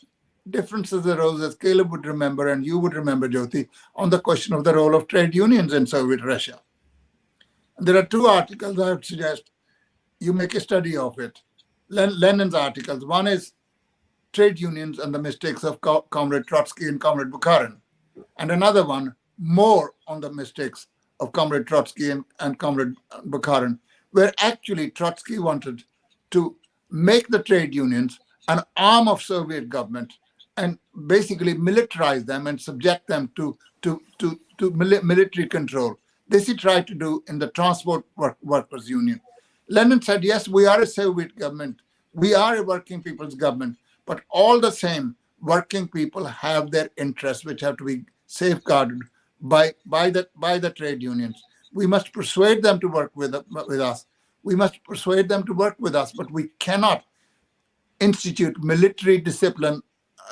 differences arose, as Caleb would remember and you would remember, Jyoti, on the question of the role of trade unions in Soviet Russia. There are two articles I would suggest you make a study of it. Lenin's articles. One is Trade Unions and the Mistakes of Comrade Trotsky and Comrade Bukharin. And another one, more on the mistakes of Comrade Trotsky and Comrade Bukharin, where actually Trotsky wanted to make the trade unions an arm of Soviet government and basically militarize them and subject them to military control. This he tried to do in the Transport Workers Union. Lenin said, yes, we are a Soviet government. We are a working people's government. But all the same, working people have their interests, which have to be safeguarded by the trade unions. We must persuade them to work with us. We must persuade them to work with us, but we cannot institute military discipline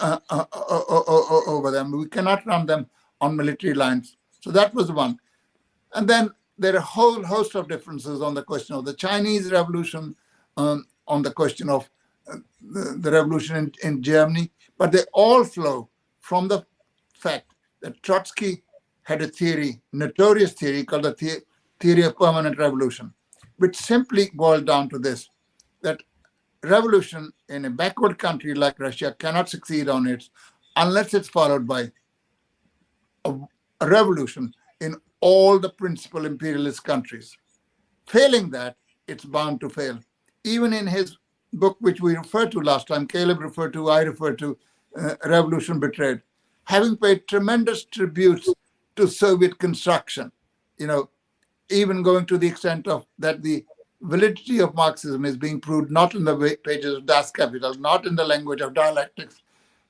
over them. We cannot run them on military lines. So that was one. And then there are a whole host of differences on the question of the Chinese Revolution, on the question of the revolution in Germany, but they all flow from the fact that Trotsky had a theory, notorious theory called the theory of permanent revolution, which simply boiled down to this, that revolution in a backward country like Russia cannot succeed on it unless it's followed by a revolution in all the principal imperialist countries. Failing that, it's bound to fail. Even in his book, which we referred to last time, Caleb referred to, I referred to, Revolution Betrayed, having paid tremendous tributes to Soviet construction, even going to the extent of that the validity of Marxism is being proved not in the pages of Das Kapital, not in the language of dialectics,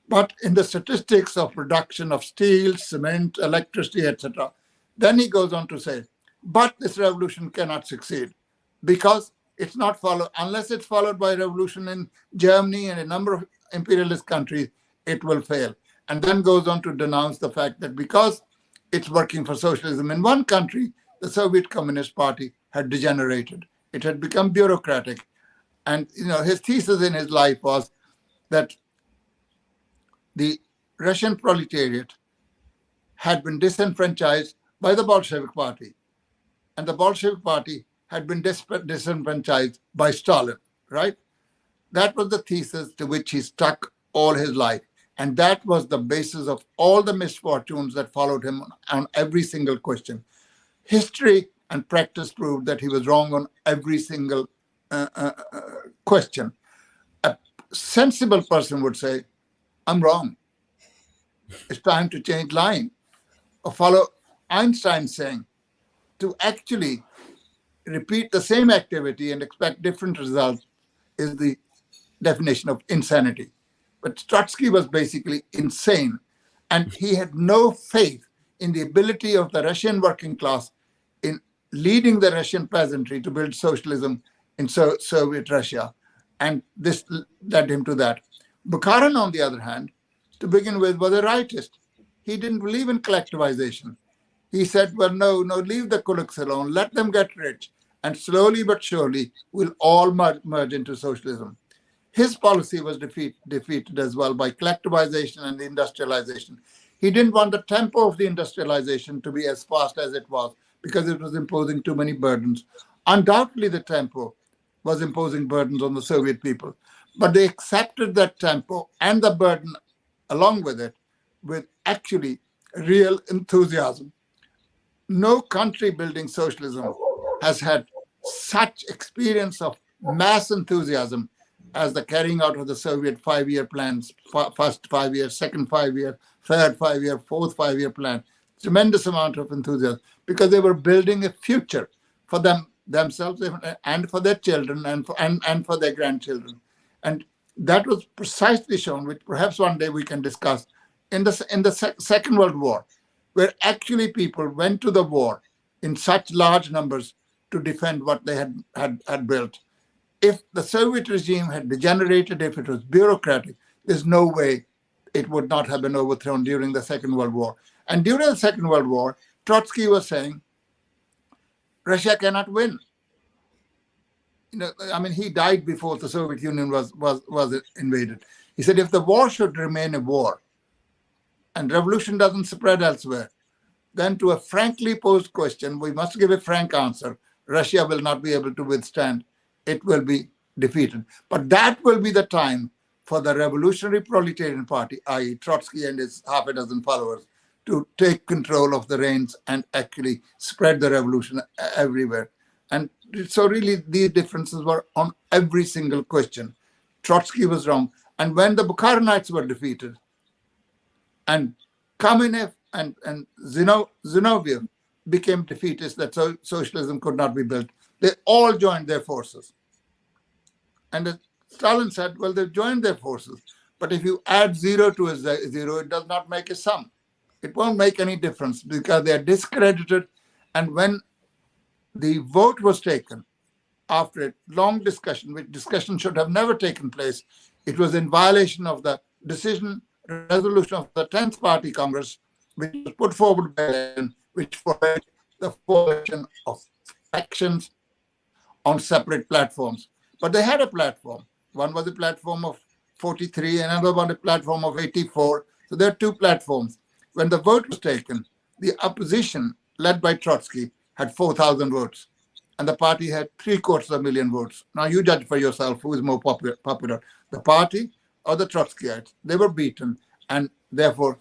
but in the statistics of production of steel, cement, electricity, etc. Then he goes on to say, but this revolution cannot succeed because it's not followed, unless it's followed by a revolution in Germany and a number of imperialist countries, it will fail. And then goes on to denounce the fact that because it's working for socialism in one country, the Soviet Communist Party had degenerated. It had become bureaucratic. And his thesis in his life was that the Russian proletariat had been disenfranchised by the Bolshevik Party. And the Bolshevik Party had been disenfranchised by Stalin, right? That was the thesis to which he stuck all his life. And that was the basis of all the misfortunes that followed him on every single question. History and practice proved that he was wrong on every single question. A sensible person would say, I'm wrong. It's time to change line. Or follow Einstein's saying, to actually repeat the same activity and expect different results is the definition of insanity. But Trotsky was basically insane, and he had no faith in the ability of the Russian working class in leading the Russian peasantry to build socialism in Soviet Russia, and this led him to that. Bukharin, on the other hand, to begin with, was a rightist. He didn't believe in collectivization. He said, well, no, leave the kulaks alone, let them get rich, and slowly but surely we'll all merge into socialism. His policy was defeated as well by collectivization and industrialization. He didn't want the tempo of the industrialization to be as fast as it was because it was imposing too many burdens. Undoubtedly, the tempo was imposing burdens on the Soviet people, but they accepted that tempo and the burden along with it with actually real enthusiasm. No country building socialism has had such experience of mass enthusiasm as the carrying out of the Soviet 5-year plans, first 5 year, second 5 year, third 5 year, fourth 5-year plan. Tremendous amount of enthusiasm because they were building a future for themselves and for their children and for their grandchildren. And that was precisely shown, which perhaps one day we can discuss, in the Second World War, where actually people went to the war in such large numbers to defend what they had built. If the Soviet regime had degenerated, if it was bureaucratic, there's no way it would not have been overthrown during the Second World War. And during the Second World War, Trotsky was saying, Russia cannot win. He died before the Soviet Union was invaded. He said, if the war should remain a war and revolution doesn't spread elsewhere, then to a frankly posed question, we must give a frank answer. Russia will not be able to withstand. It will be defeated. But that will be the time for the Revolutionary Proletarian Party, i.e. Trotsky and his half a dozen followers, to take control of the reins and actually spread the revolution everywhere. And so really these differences were on every single question. Trotsky was wrong. And when the Bukharinites were defeated and Kamenev and Zinoviev became defeatists that socialism could not be built, they all joined their forces. And Stalin said, well, they've joined their forces. But if you add 0 to a 0, it does not make a sum. It won't make any difference because they are discredited. And when the vote was taken after a long discussion, which discussion should have never taken place, it was in violation of the resolution of the 10th Party Congress, which was put forward by Lenin, which forbade the formation of factions on separate platforms. But they had a platform. One was a platform of 43, another one a platform of 84. So there are two platforms. When the vote was taken, the opposition, led by Trotsky, had 4,000 votes, and the party had 750,000 votes. Now you judge for yourself who is more popular, the party or the Trotskyites. They were beaten, and therefore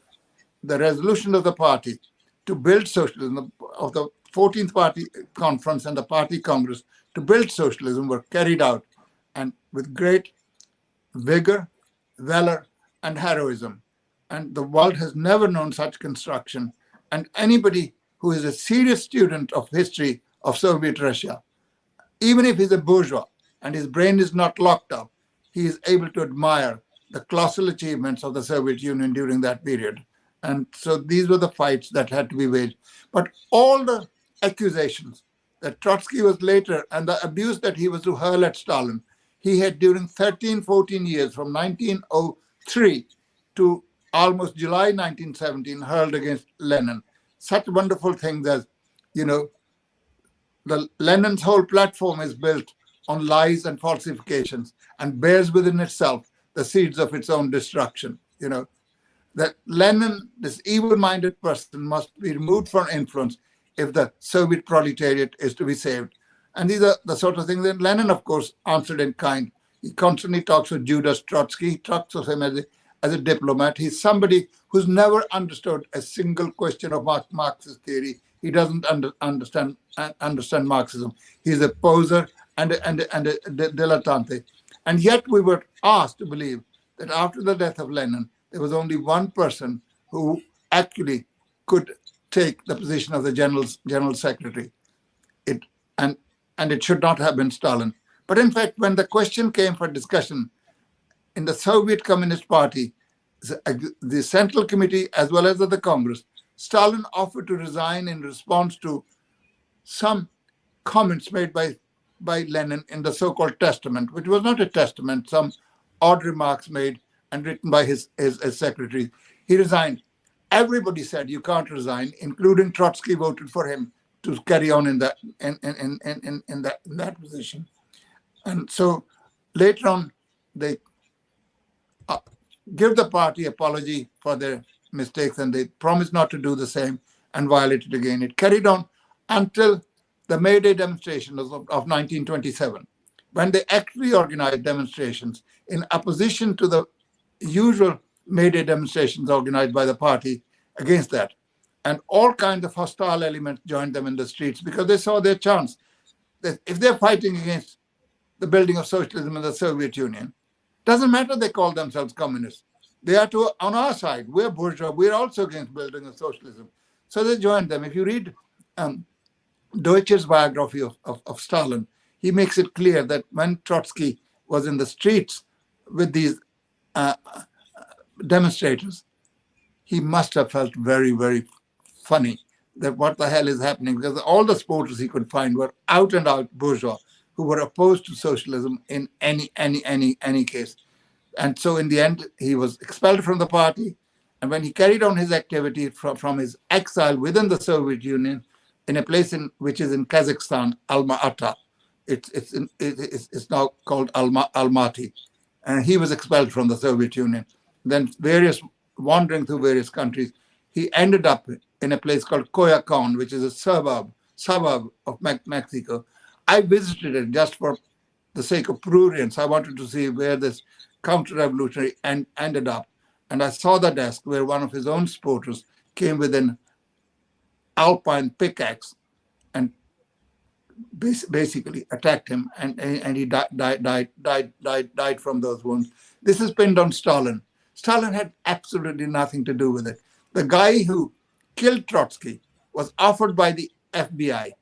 the resolution of the party to build socialism, of the 14th Party Conference and the Party Congress, to build socialism were carried out, and with great vigor, valor, and heroism. And the world has never known such construction. And anybody who is a serious student of history of Soviet Russia, even if he's a bourgeois and his brain is not locked up, he is able to admire the colossal achievements of the Soviet Union during that period. And so these were the fights that had to be waged. But all the accusations that Trotsky was later, and the abuse that he was to hurl at Stalin, he had during 14 years, from 1903 to almost July 1917, hurled against Lenin. Such wonderful things as, Lenin's whole platform is built on lies and falsifications and bears within itself the seeds of its own destruction. That Lenin, this evil-minded person, must be removed from influence if the Soviet proletariat is to be saved. And these are the sort of things that Lenin, of course, answered in kind. He constantly talks of Judas Trotsky. He talks of him as a diplomat. He's somebody who's never understood a single question of Marxist theory. He doesn't understand Marxism. He's a poser and a dilettante. And yet we were asked to believe that after the death of Lenin, there was only one person who actually could take the position of the general secretary. And it should not have been Stalin. But in fact, when the question came for discussion in the Soviet Communist Party, the Central Committee as well as the Congress, Stalin offered to resign in response to some comments made by Lenin in the so-called testament, which was not a testament, some odd remarks made and written by his secretary. He resigned. Everybody said you can't resign, including Trotsky voted for him to carry on in that position. And so later on, they give the party apology for their mistakes, and they promised not to do the same and violate it again. It carried on until the May Day demonstrations of 1927, when they actually organized demonstrations in opposition to the usual May Day demonstrations organized by the party against that. And all kinds of hostile elements joined them in the streets because they saw their chance. That if they're fighting against the building of socialism in the Soviet Union, doesn't matter they call themselves communists. They are on our side. We're bourgeois. We're also against building of socialism. So they joined them. If you read Deutsch's biography of Stalin, he makes it clear that when Trotsky was in the streets with these demonstrators, he must have felt very, very funny that what the hell is happening, because all the supporters he could find were out and out bourgeois who were opposed to socialism in any case. And so in the end, he was expelled from the party. And when he carried on his activity from his exile within the Soviet Union in a place which is in Kazakhstan, Alma-Ata, it's now called Almaty. And he was expelled from the Soviet Union. Then wandering through various countries, he ended up in a place called Coyoacán, which is a suburb of Mexico. I visited it just for the sake of prurience. I wanted to see where this counter-revolutionary ended up. And I saw the desk where one of his own supporters came with an alpine pickaxe and basically attacked him, and he died from those wounds. This is pinned on Stalin. Stalin had absolutely nothing to do with it. The guy who killed Trotsky was offered by the FBI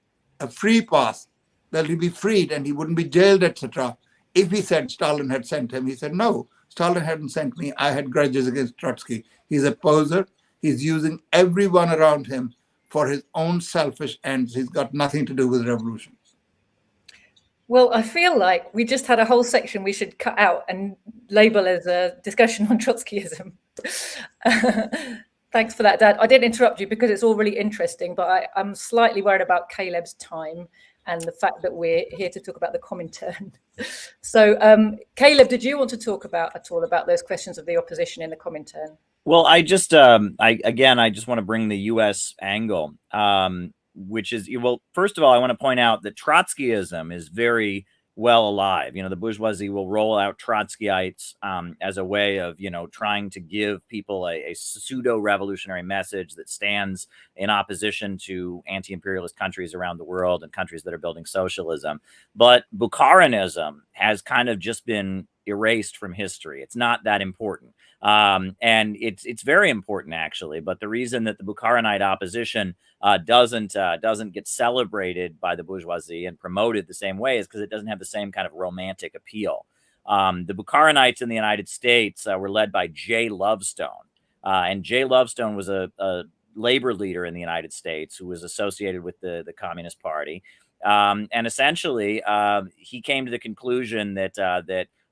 a free pass, that he'd be freed and he wouldn't be jailed, etc. If he said Stalin had sent him. He said, no, Stalin hadn't sent me. I had grudges against Trotsky. He's a poser. He's using everyone around him for his own selfish ends. He's got nothing to do with revolution. Well, I feel like we just had a whole section we should cut out and label as a discussion on Trotskyism. Thanks for that, Dad. I didn't interrupt you because it's all really interesting, but I'm slightly worried about Caleb's time and the fact that we're here to talk about the Comintern. So, Caleb, did you want to talk at all about those questions of the opposition in the Comintern? Well, I just want to bring the U.S. angle, which is, well, first of all, I want to point out that Trotskyism is very well alive. The bourgeoisie will roll out Trotskyites as a way of, trying to give people a pseudo-revolutionary message that stands in opposition to anti-imperialist countries around the world and countries that are building socialism. But Bukharinism has kind of just been erased from history. It's not that important. And it's very important, actually. But the reason that the Bukharinite opposition doesn't get celebrated by the bourgeoisie and promoted the same way is because it doesn't have the same kind of romantic appeal. The Bukharinites in the United States were led by J. Lovestone. And J. Lovestone was a labor leader in the United States who was associated with the Communist Party. And essentially, he came to the conclusion that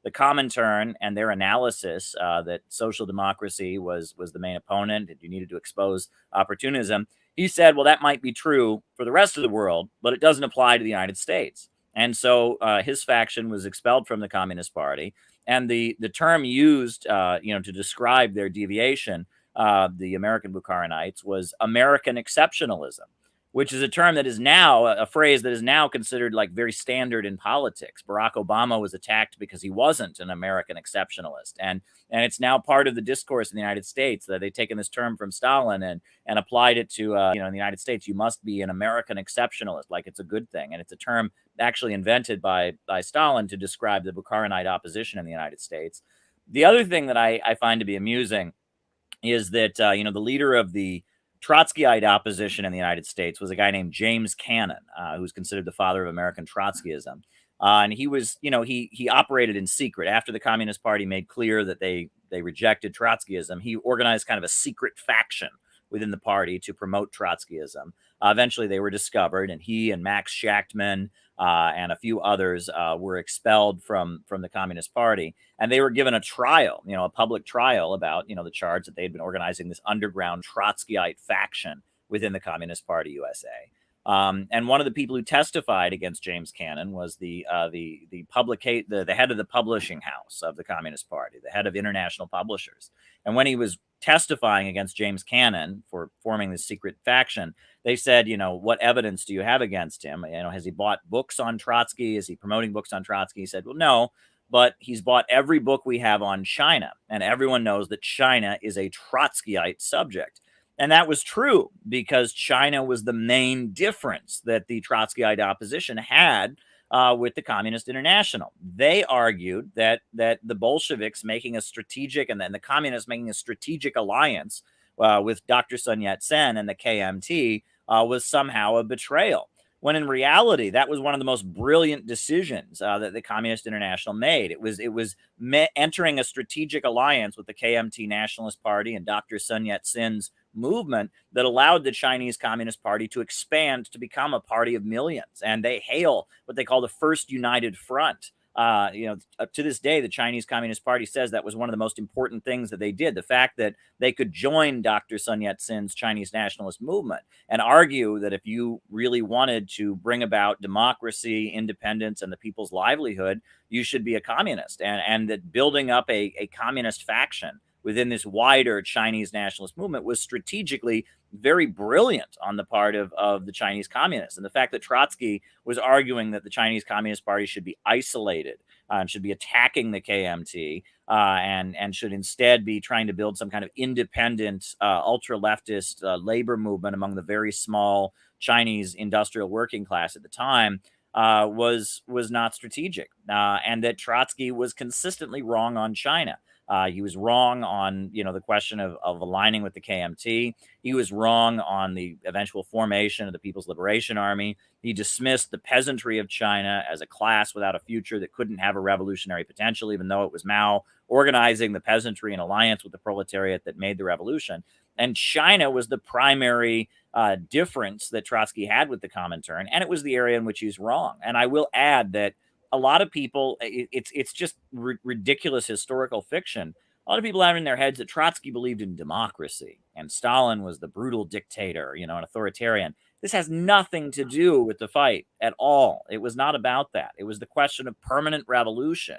the Comintern and their analysis that social democracy was the main opponent, and you needed to expose opportunism. He said, well, that might be true for the rest of the world, but it doesn't apply to the United States. And so his faction was expelled from the Communist Party. And the term used, to describe their deviation, the American Bukharinites, was American exceptionalism, which is a term that is now a phrase that is now considered like very standard in politics. Barack Obama was attacked because he wasn't an American exceptionalist. And it's now part of the discourse in the United States that they've taken this term from Stalin and applied it to, in the United States, you must be an American exceptionalist, like it's a good thing. And it's a term actually invented by Stalin to describe the Bukharinite opposition in the United States. The other thing that I find to be amusing is that, the leader of the Trotskyite opposition in the United States was a guy named James Cannon, who's considered the father of American Trotskyism. And he was, he operated in secret. After the Communist Party made clear that they rejected Trotskyism, he organized kind of a secret faction within the party to promote Trotskyism. Eventually, they were discovered, and he and Max Shachtman and a few others were expelled from the Communist Party. And they were given a trial, a public trial about, the charge that they had been organizing this underground Trotskyite faction within the Communist Party USA. And one of the people who testified against James Cannon was the head of the publishing house of the Communist Party, the head of International Publishers. And when he was testifying against James Cannon for forming this secret faction, they said, what evidence do you have against him? Has he bought books on Trotsky? Is he promoting books on Trotsky? He said, well, no, but he's bought every book we have on China. And everyone knows that China is a Trotskyite subject. And that was true because China was the main difference that the Trotskyite opposition had with the Communist International. They argued that the Bolsheviks making a strategic, and then the communists making a strategic alliance with Dr. Sun Yat-sen and the KMT was somehow a betrayal. When in reality, that was one of the most brilliant decisions that the Communist International made. It was entering a strategic alliance with the KMT Nationalist Party and Dr. Sun Yat-sen's movement that allowed the Chinese Communist Party to expand to become a party of millions. And they hail what they call the First United Front. To this day, the Chinese Communist Party says that was one of the most important things that they did. The fact that they could join Dr. Sun Yat-sen's Chinese nationalist movement and argue that if you really wanted to bring about democracy, independence, and the people's livelihood, you should be a communist. And that building up a communist faction within this wider Chinese nationalist movement was strategically very brilliant on the part of the Chinese communists. And the fact that Trotsky was arguing that the Chinese Communist Party should be isolated and should be attacking the KMT and should instead be trying to build some kind of independent, ultra-leftist labor movement among the very small Chinese industrial working class at the time was not strategic. And that Trotsky was consistently wrong on China. He was wrong on, the question of aligning with the KMT. He was wrong on the eventual formation of the People's Liberation Army. He dismissed the peasantry of China as a class without a future that couldn't have a revolutionary potential, even though it was Mao organizing the peasantry in alliance with the proletariat that made the revolution. And China was the primary difference that Trotsky had with the Comintern, and it was the area in which he's wrong. And I will add that a lot of people, it's just ridiculous historical fiction. a lot of people have in their heads that Trotsky believed in democracy and Stalin was the brutal dictator, an authoritarian. This has nothing to do with the fight at all. It was not about that. It was the question of permanent revolution.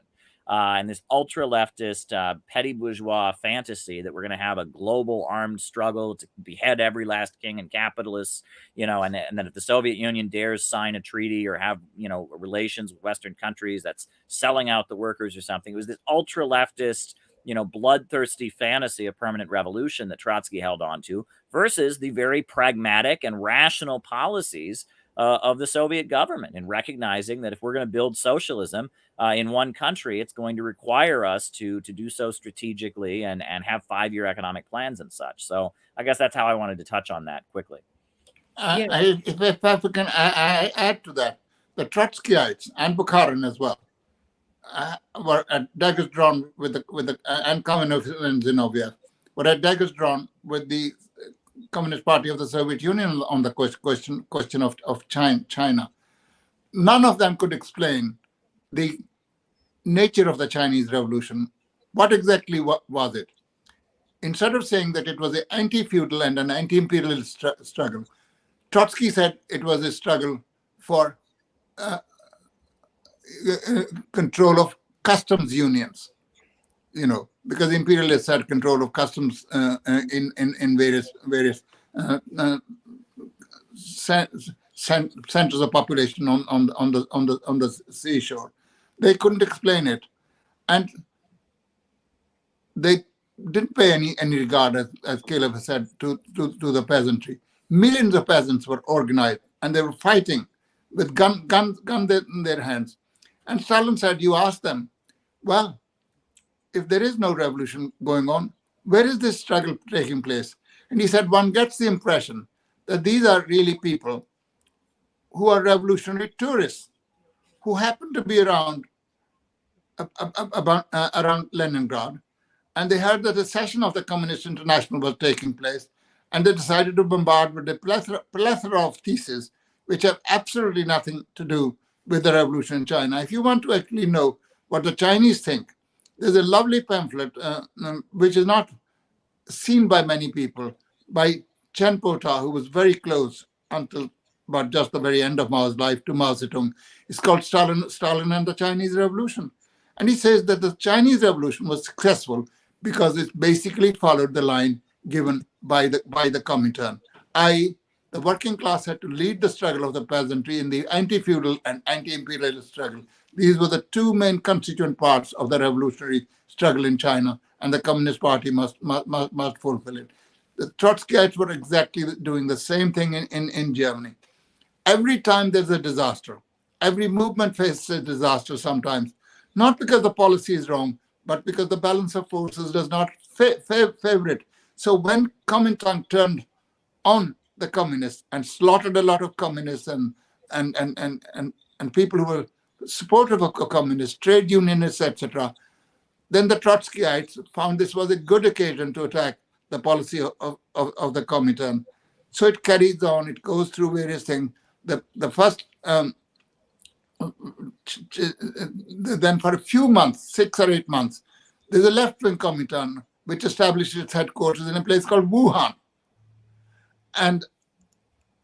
And this ultra-leftist, petty bourgeois fantasy that we're going to have a global armed struggle to behead every last king and capitalist, and then if the Soviet Union dares sign a treaty or have, relations with Western countries, that's selling out the workers or something. It was this ultra-leftist, bloodthirsty fantasy of permanent revolution that Trotsky held on to versus the very pragmatic and rational policies of the Soviet government, and recognizing that if we're going to build socialism in one country, it's going to require us to do so strategically and have 5-year economic plans and such. So I guess that's how I wanted to touch on that quickly. If I can I add to that, the Trotskyites and Bukharin as well were at daggers drawn with the and Kamenev and Zinoviev were at daggers drawn with the Communist Party of the Soviet Union on the question of China. None of them could explain the nature of the Chinese Revolution. What exactly was it? Instead of saying that it was an anti-feudal and an anti-imperial struggle, Trotsky said it was a struggle for control of customs unions. Because the imperialists had control of customs in various centers of population on the seashore. They couldn't explain it, and they didn't pay any regard, as Caleb has said, to the peasantry. Millions of peasants were organized, and they were fighting with gun in their hands. And Stalin said, "You ask them, well, if there is no revolution going on, where is this struggle taking place?" And he said, one gets the impression that these are really people who are revolutionary tourists who happen to be around Leningrad, and they heard that a session of the Communist International was taking place, and they decided to bombard with a plethora of theses which have absolutely nothing to do with the revolution in China. If you want to actually know what the Chinese think, there's a lovely pamphlet, which is not seen by many people, by Chen Pota, who was very close until about just the very end of Mao's life to Mao Zedong. It's called Stalin and the Chinese Revolution. And he says that the Chinese Revolution was successful because it basically followed the line given by the Comintern, i.e., the working class had to lead the struggle of the peasantry in the anti-feudal and anti-imperialist struggle. These were the two main constituent parts of the revolutionary struggle in China, and the Communist Party must fulfill it. The Trotskyites were exactly doing the same thing in Germany. Every time there's a disaster, every movement faces a disaster sometimes, not because the policy is wrong, but because the balance of forces does not favor it. So when Comintern turned on the communists and slaughtered a lot of communists and people who were supportive of communists, trade unionists, etc., then the Trotskyites found this was a good occasion to attack the policy of the Comintern. So it carries on, it goes through various things. The first, then for a few months, 6 or 8 months, there's a left-wing Comintern which established its headquarters in a place called Wuhan. And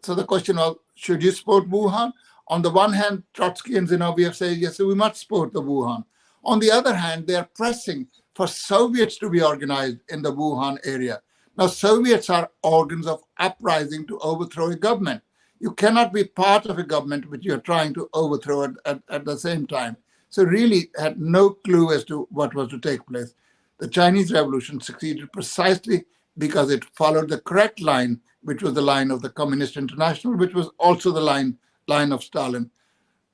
so the question was, should you support Wuhan? On the one hand, Trotsky and Zinoviev say, yes, we must support the Wuhan. On the other hand, they are pressing for Soviets to be organized in the Wuhan area. Now, Soviets are organs of uprising to overthrow a government. You cannot be part of a government which you're trying to overthrow at the same time. So really had no clue as to what was to take place. The Chinese Revolution succeeded precisely because it followed the correct line, which was the line of the Communist International, which was also the line of Stalin.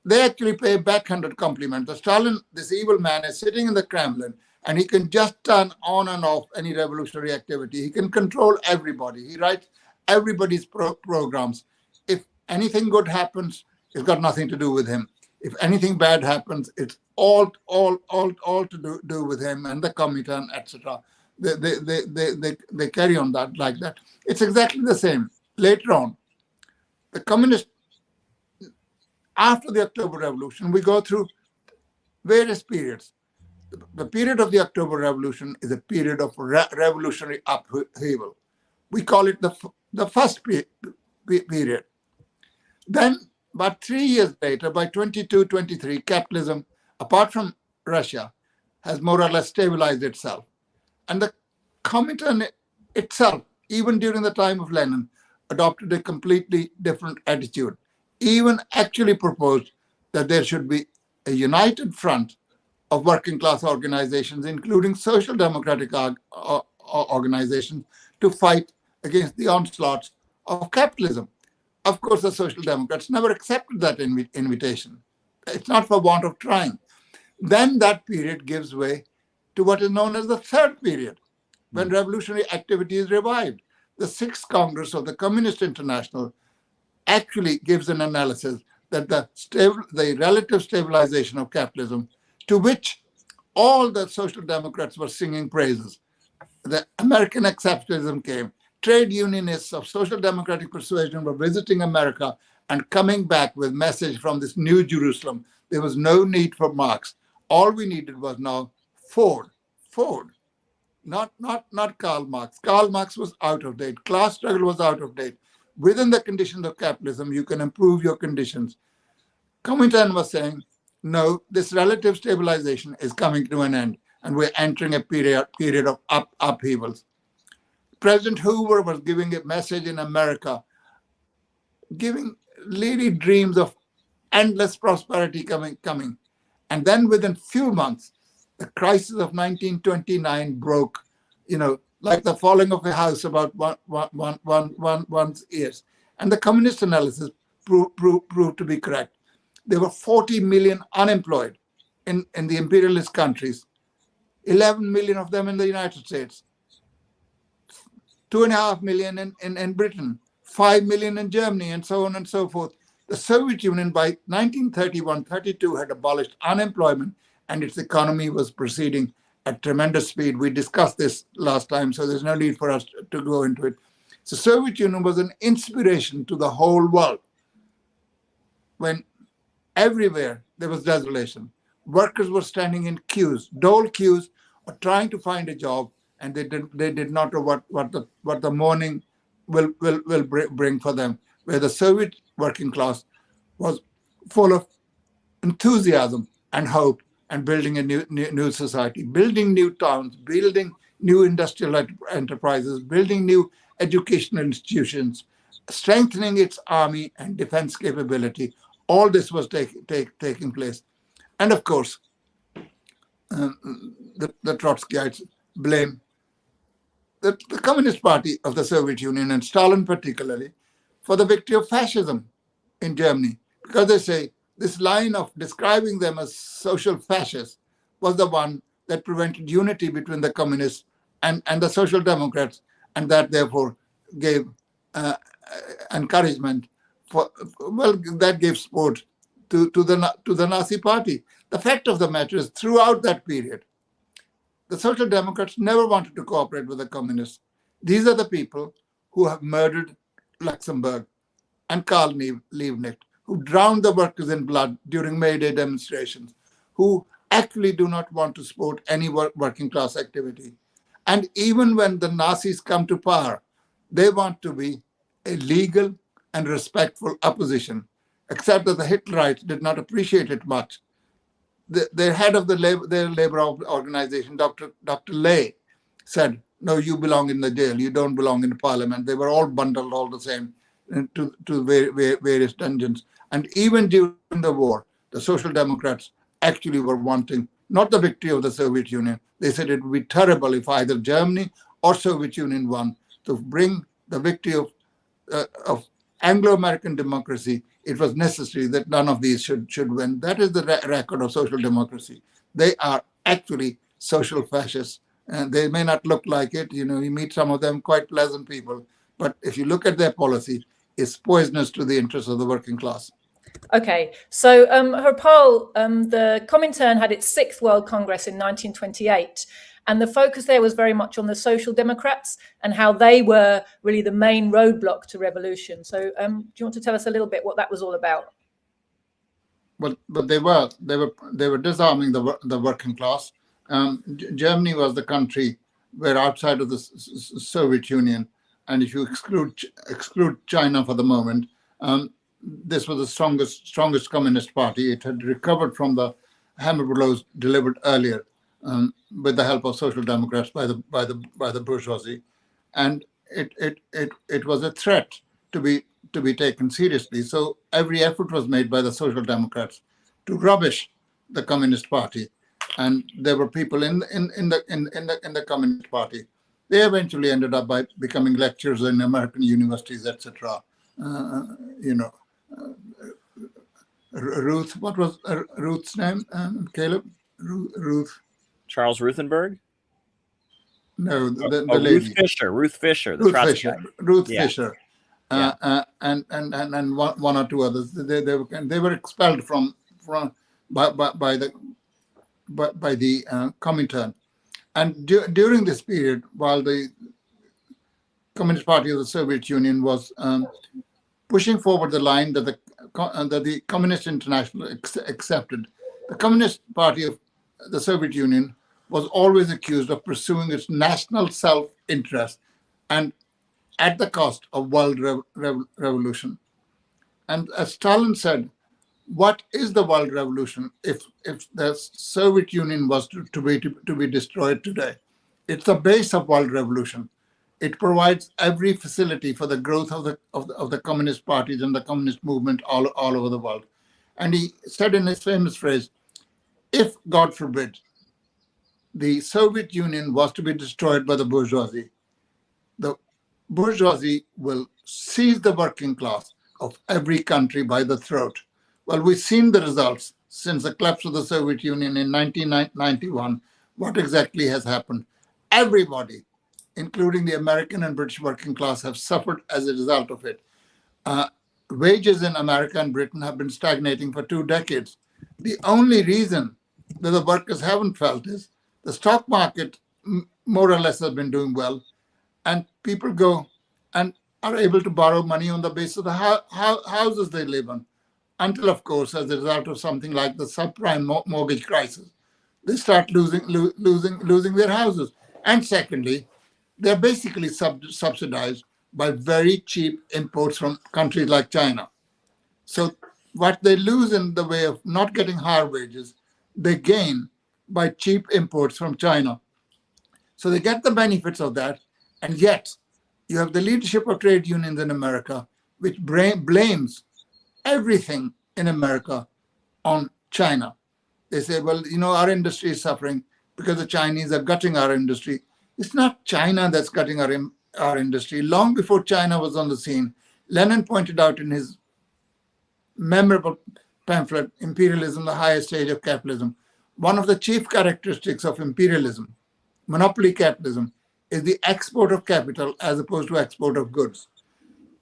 They actually pay a backhanded compliment. The Stalin, this evil man, is sitting in the Kremlin, and he can just turn on and off any revolutionary activity. He can control everybody. He writes everybody's programs. If anything good happens, it's got nothing to do with him. If anything bad happens, it's all to do with him and the Comintern, etc. They carry on that like that. It's exactly the same. Later on, the communist, after the October Revolution, we go through various periods. the period of the October Revolution is a period of revolutionary upheaval. We call it the first period. Then, about 3 years later, by 22, 23, capitalism, apart from Russia, has more or less stabilized itself. And the Comintern itself, even during the time of Lenin, adopted a completely different attitude, even actually proposed that there should be a united front of working class organizations, including social democratic organizations, to fight against the onslaughts of capitalism. Of course, the Social Democrats never accepted that invitation. It's not for want of trying. Then that period gives way to what is known as the third period, when revolutionary activity is revived. The 6th Congress of the Communist International actually gives an analysis that the relative stabilization of capitalism, to which all the Social Democrats were singing praises, the American exceptionalism came. Trade unionists of social democratic persuasion were visiting America and coming back with message from this new Jerusalem. There was no need for Marx. All we needed was now Ford, not Karl Marx. Karl Marx was out of date. Class struggle was out of date. Within the conditions of capitalism, you can improve your conditions. Comintern was saying, no, this relative stabilization is coming to an end, and we're entering a period of upheavals. President Hoover was giving a message in America, giving lady dreams of endless prosperity coming. And then within few months, the crisis of 1929 broke, like the falling of a house about one's ears. And the communist analysis proved to be correct. There were 40 million unemployed in the imperialist countries, 11 million of them in the United States, 2.5 million in Britain, 5 million in Germany, and so on and so forth. The Soviet Union by 1931-32 had abolished unemployment, and its economy was proceeding at tremendous speed. We discussed this last time, so there's no need for us to go into it. So Soviet Union was an inspiration to the whole world. When everywhere there was desolation, workers were standing in queues, dole queues, or trying to find a job, and they did not know what the morning will bring for them. Where the Soviet working class was full of enthusiasm and hope, and building a new society, building new towns, building new industrial enterprises, building new educational institutions, strengthening its army and defense capability. All this was taking place. And of course, the Trotskyites blame the Communist Party of the Soviet Union, and Stalin particularly, for the victory of fascism in Germany, because they say this line of describing them as social fascists was the one that prevented unity between the communists and the social democrats, and that therefore gave encouragement that gave support to the Nazi party. The fact of the matter is, throughout that period, the Social Democrats never wanted to cooperate with the communists. These are the people who have murdered Luxemburg and Karl Liebknecht, who drowned the workers in blood during May Day demonstrations, who actually do not want to support any working class activity. And even when the Nazis come to power, they want to be a legal and respectful opposition, except that the Hitlerites did not appreciate it much. The head of their labor organization, Dr. Ley, said, no, you belong in the jail, you don't belong in the parliament. They were all bundled all the same to various dungeons. And even during the war, the Social Democrats actually were wanting not the victory of the Soviet Union. They said it would be terrible if either Germany or Soviet Union won. To bring the victory of Anglo-American democracy, it was necessary that none of these should win. That is the record of social democracy. They are actually social fascists, and they may not look like it. You meet some of them, quite pleasant people, but if you look at their policy, it's poisonous to the interests of the working class. Okay, so Harpal, the Comintern had its 6th World Congress in 1928, and the focus there was very much on the Social Democrats and how they were really the main roadblock to revolution. So do you want to tell us a little bit what that was all about? But they were disarming the working class. Germany was the country where, outside of the Soviet Union, and if you exclude China for the moment, this was the strongest communist party. It had recovered from the hammer blows delivered earlier with the help of social democrats by the bourgeoisie, and it was a threat to be taken seriously. So every effort was made by the social democrats to rubbish the Communist Party, and there were people in the Communist Party. They eventually ended up by becoming lecturers in American universities, etc. Ruth, what was Ruth's name? Caleb, Ruth. Charles Ruthenberg. No, the lady. Ruth Fisher. Ruth Fisher. And one or two others. They were expelled by the Comintern. And during this period, while the Communist Party of the Soviet Union was pushing forward the line that the Communist International accepted, the Communist Party of the Soviet Union was always accused of pursuing its national self-interest and at the cost of world revolution. And as Stalin said, what is the world revolution if the Soviet Union was to be destroyed today? It's the base of world revolution. It provides every facility for the growth of the communist parties and the communist movement all over the world. And he said in his famous phrase, if, God forbid, the Soviet Union was to be destroyed by the bourgeoisie will seize the working class of every country by the throat. Well, we've seen the results since the collapse of the Soviet Union in 1991. What exactly has happened? Everybody, including the American and British working class, have suffered as a result of it. Wages in America and Britain have been stagnating for 2 decades. The only reason that the workers haven't felt is the stock market more or less has been doing well, and people go and are able to borrow money on the basis of the houses they live on, until, of course, as a result of something like the subprime mortgage crisis, they start losing their houses. And secondly, they're basically subsidized by very cheap imports from countries like China. So what they lose in the way of not getting higher wages, they gain by cheap imports from China. So they get the benefits of that, and yet you have the leadership of trade unions in America, which blames everything in America on China. They say, well, our industry is suffering because the Chinese are gutting our industry. It's not China that's gutting our industry. Long before China was on the scene, Lenin pointed out in his memorable pamphlet, Imperialism, the Highest Stage of Capitalism, one of the chief characteristics of imperialism, monopoly capitalism, is the export of capital as opposed to export of goods.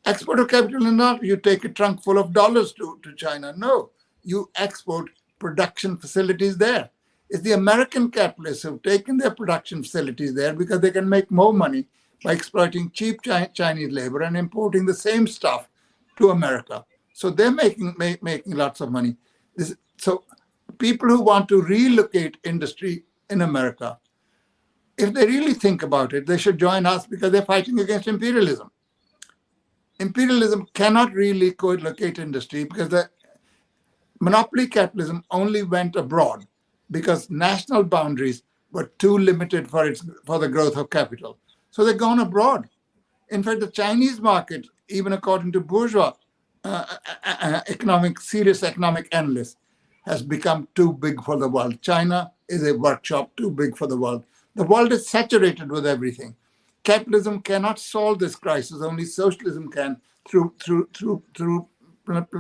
Export of capital is not you take a trunk full of dollars to China. No, you export production facilities there. It's the American capitalists who've taken their production facilities there because they can make more money by exploiting cheap Chinese labor and importing the same stuff to America. So they're making lots of money. So people who want to relocate industry in America, if they really think about it, they should join us because they're fighting against imperialism. Imperialism cannot really co-locate industry because the monopoly capitalism only went abroad because national boundaries were too limited for the growth of capital. So they've gone abroad. In fact, the Chinese market, even according to bourgeois serious economic analysts, has become too big for the world. China is a workshop too big for the world. The world is saturated with everything. Capitalism cannot solve this crisis. Only socialism can through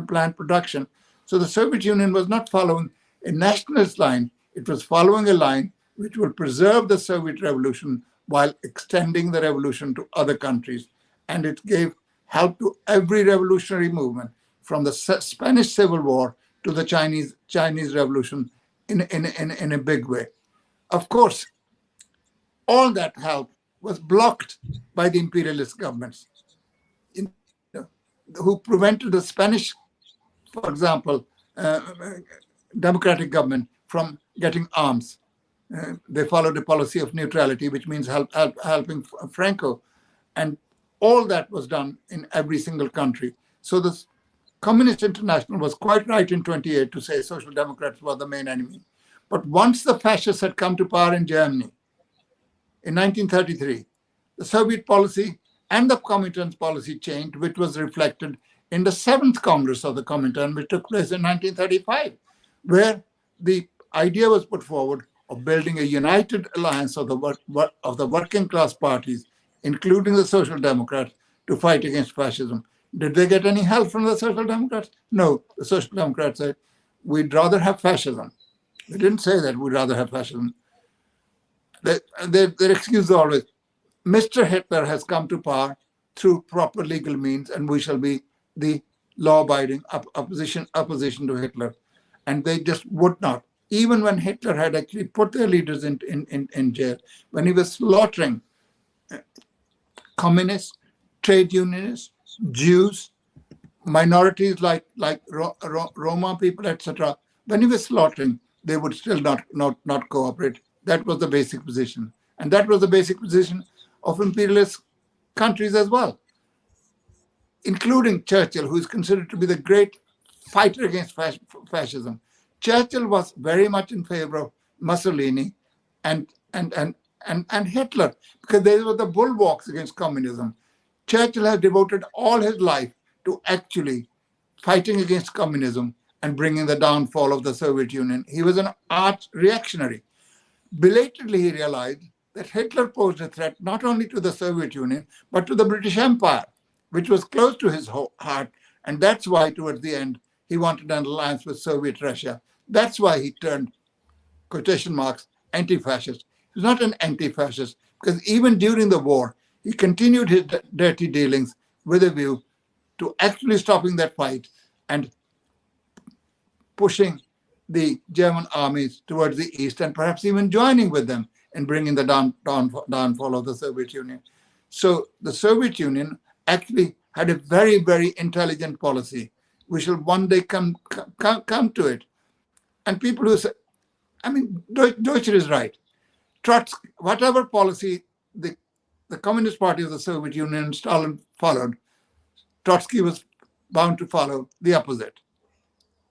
planned production. So the Soviet Union was not following a nationalist line. It was following a line which will preserve the Soviet Revolution while extending the revolution to other countries. And it gave help to every revolutionary movement, from the Spanish Civil War to the Chinese Revolution in a big way. Of course, all that help was blocked by the imperialist governments, who prevented the Spanish, for example, democratic government from getting arms. They followed a policy of neutrality, which means helping Franco. And all that was done in every single country. So the Communist International was quite right in 28 to say Social Democrats were the main enemy. But once the fascists had come to power in Germany in 1933, the Soviet policy and the Comintern's policy changed, which was reflected in the 7th Congress of the Comintern, which took place in 1935, where the idea was put forward of building a united alliance of the working class parties, including the Social Democrats, to fight against fascism. Did they get any help from the Social Democrats? No. The Social Democrats said, we'd rather have fascism. They didn't say that we'd rather have fascism. Their excuse is always, Mr. Hitler has come to power through proper legal means, and we shall be the law-abiding opposition to Hitler. And they just would not. Even when Hitler had actually put their leaders in jail, when he was slaughtering communists, trade unionists, Jews, minorities like Roma people, etc., when he was slaughtering, they would still not cooperate. That was the basic position. And that was the basic position of imperialist countries as well, including Churchill, who is considered to be the great fighter against fascism. Churchill was very much in favor of Mussolini and Hitler, because they were the bulwarks against communism. Churchill has devoted all his life to actually fighting against communism and bringing the downfall of the Soviet Union. He was an arch reactionary. Belatedly, he realized that Hitler posed a threat not only to the Soviet Union, but to the British Empire, which was close to his heart. And that's why, towards the end, he wanted an alliance with Soviet Russia. That's why he turned, quotation marks, anti-fascist. He was not an anti-fascist, because even during the war, he continued his dirty dealings with a view to actually stopping that fight and pushing the German armies towards the east, and perhaps even joining with them in bringing the downfall of the Soviet Union. So the Soviet Union actually had a very, very intelligent policy. We shall one day come to it. And people who say, I mean, Deutscher is right. Trotsky, whatever policy the Communist Party of the Soviet Union and Stalin followed, Trotsky was bound to follow the opposite.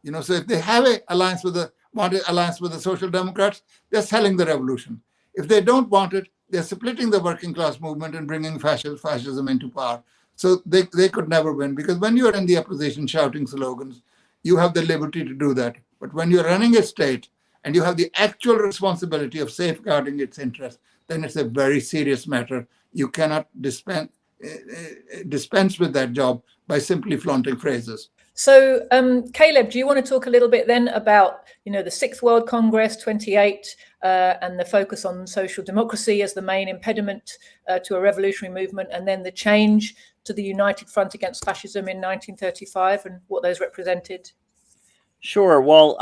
You know, so if they have an alliance with the Social Democrats, they're selling the revolution. If they don't want it, they're splitting the working class movement and bringing fascism into power. So they could never win, because when you're in the opposition shouting slogans, you have the liberty to do that. But when you're running a state and you have the actual responsibility of safeguarding its interests, then it's a very serious matter. You cannot dispense with that job by simply flaunting phrases. So, Caleb, do you want to talk a little bit then about, the Sixth World Congress, 28, and the focus on social democracy as the main impediment to a revolutionary movement, and then the change to the United Front Against Fascism in 1935 and what those represented? Sure. Well,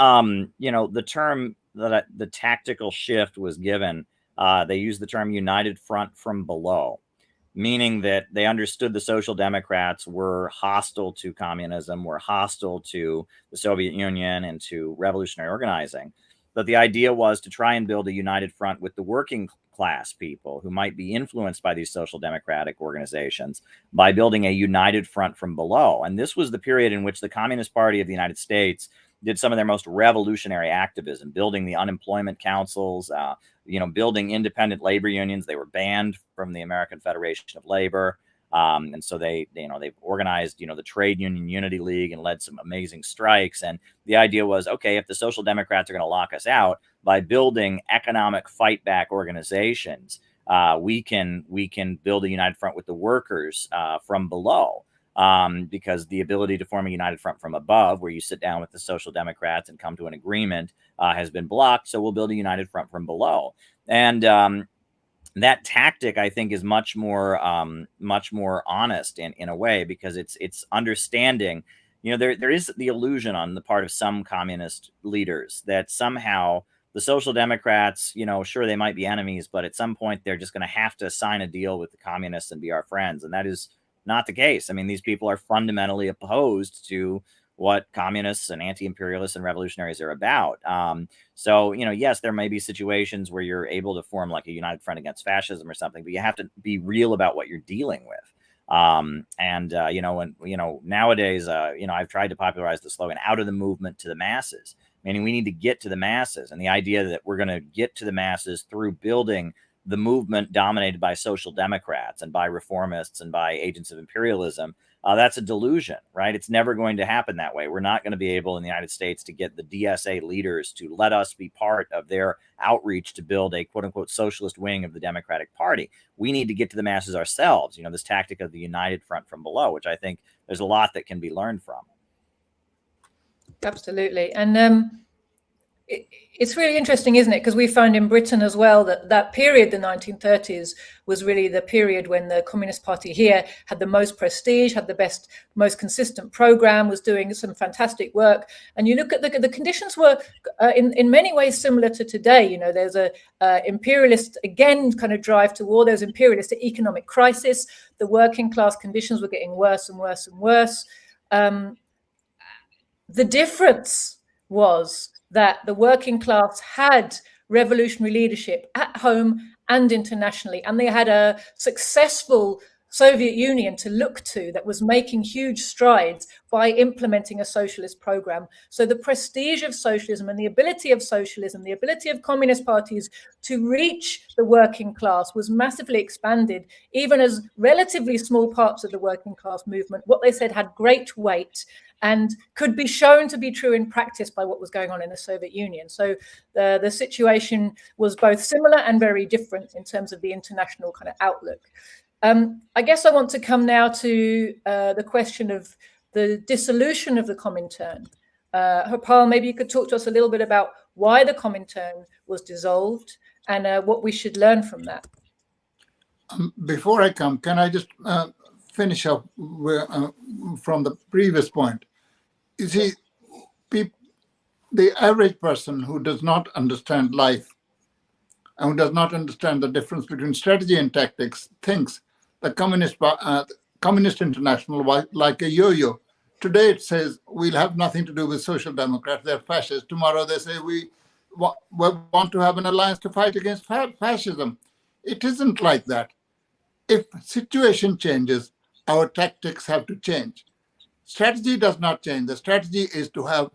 the term that the tactical shift was given, they used the term United Front from Below, meaning that they understood the Social Democrats were hostile to communism, were hostile to the Soviet Union and to revolutionary organizing. But the idea was to try and build a united front with the working class people who might be influenced by these social democratic organizations by building a united front from below. And this was the period in which the Communist Party of the United States did some of their most revolutionary activism, building the unemployment councils, building independent labor unions. They were banned from the American Federation of Labor. And so they've organized, the Trade Union Unity League and led some amazing strikes. And the idea was, okay, if the Social Democrats are going to lock us out by building economic fight back organizations, we can build a united front with the workers from below. Because the ability to form a united front from above, where you sit down with the Social Democrats and come to an agreement, has been blocked. So we'll build a united front from below. And that tactic, I think, is much more honest in a way, because it's understanding, there is the illusion on the part of some communist leaders that somehow the Social Democrats, sure, they might be enemies, but at some point they're just going to have to sign a deal with the communists and be our friends. And that is not the case. I mean, these people are fundamentally opposed to what communists and anti-imperialists and revolutionaries are about. So, yes, there may be situations where you're able to form like a united front against fascism or something, but you have to be real about what you're dealing with. Nowadays, I've tried to popularize the slogan "out of the movement to the masses," meaning we need to get to the masses, and the idea that we're going to get to the masses through building the movement dominated by social democrats and by reformists and by agents of imperialism, that's a delusion, right? It's never going to happen that way. We're not going to be able in the United States to get the DSA leaders to let us be part of their outreach to build a quote unquote socialist wing of the Democratic Party. We need to get to the masses ourselves, this tactic of the united front from below, which I think there's a lot that can be learned from. Absolutely. And it's really interesting, isn't it? Because we found in Britain as well that period, the 1930s, was really the period when the Communist Party here had the most prestige, had the most consistent program, was doing some fantastic work. And you look at the conditions were in many ways similar to today. There's a imperialist, again, kind of drive to war. There's imperialist economic crisis. The working class conditions were getting worse and worse and worse. The difference was that the working class had revolutionary leadership at home and internationally, and they had a successful Soviet Union to look to that was making huge strides by implementing a socialist program. So the prestige of socialism and the ability of socialism, the ability of communist parties to reach the working class was massively expanded, even as relatively small parts of the working class movement, what they said had great weight and could be shown to be true in practice by what was going on in the Soviet Union. So the situation was both similar and very different in terms of the international kind of outlook. I guess I want to come now to the question of the dissolution of the Comintern. Harpal, maybe you could talk to us a little bit about why the Comintern was dissolved and what we should learn from that. Before I come, can I just finish up from the previous point? You see, the average person who does not understand life and who does not understand the difference between strategy and tactics thinks the Communist International like a yo-yo. Today it says we'll have nothing to do with social democrats, they're fascists. Tomorrow they say we want to have an alliance to fight against fascism. It isn't like that. If situation changes, our tactics have to change. Strategy does not change. The strategy is to have,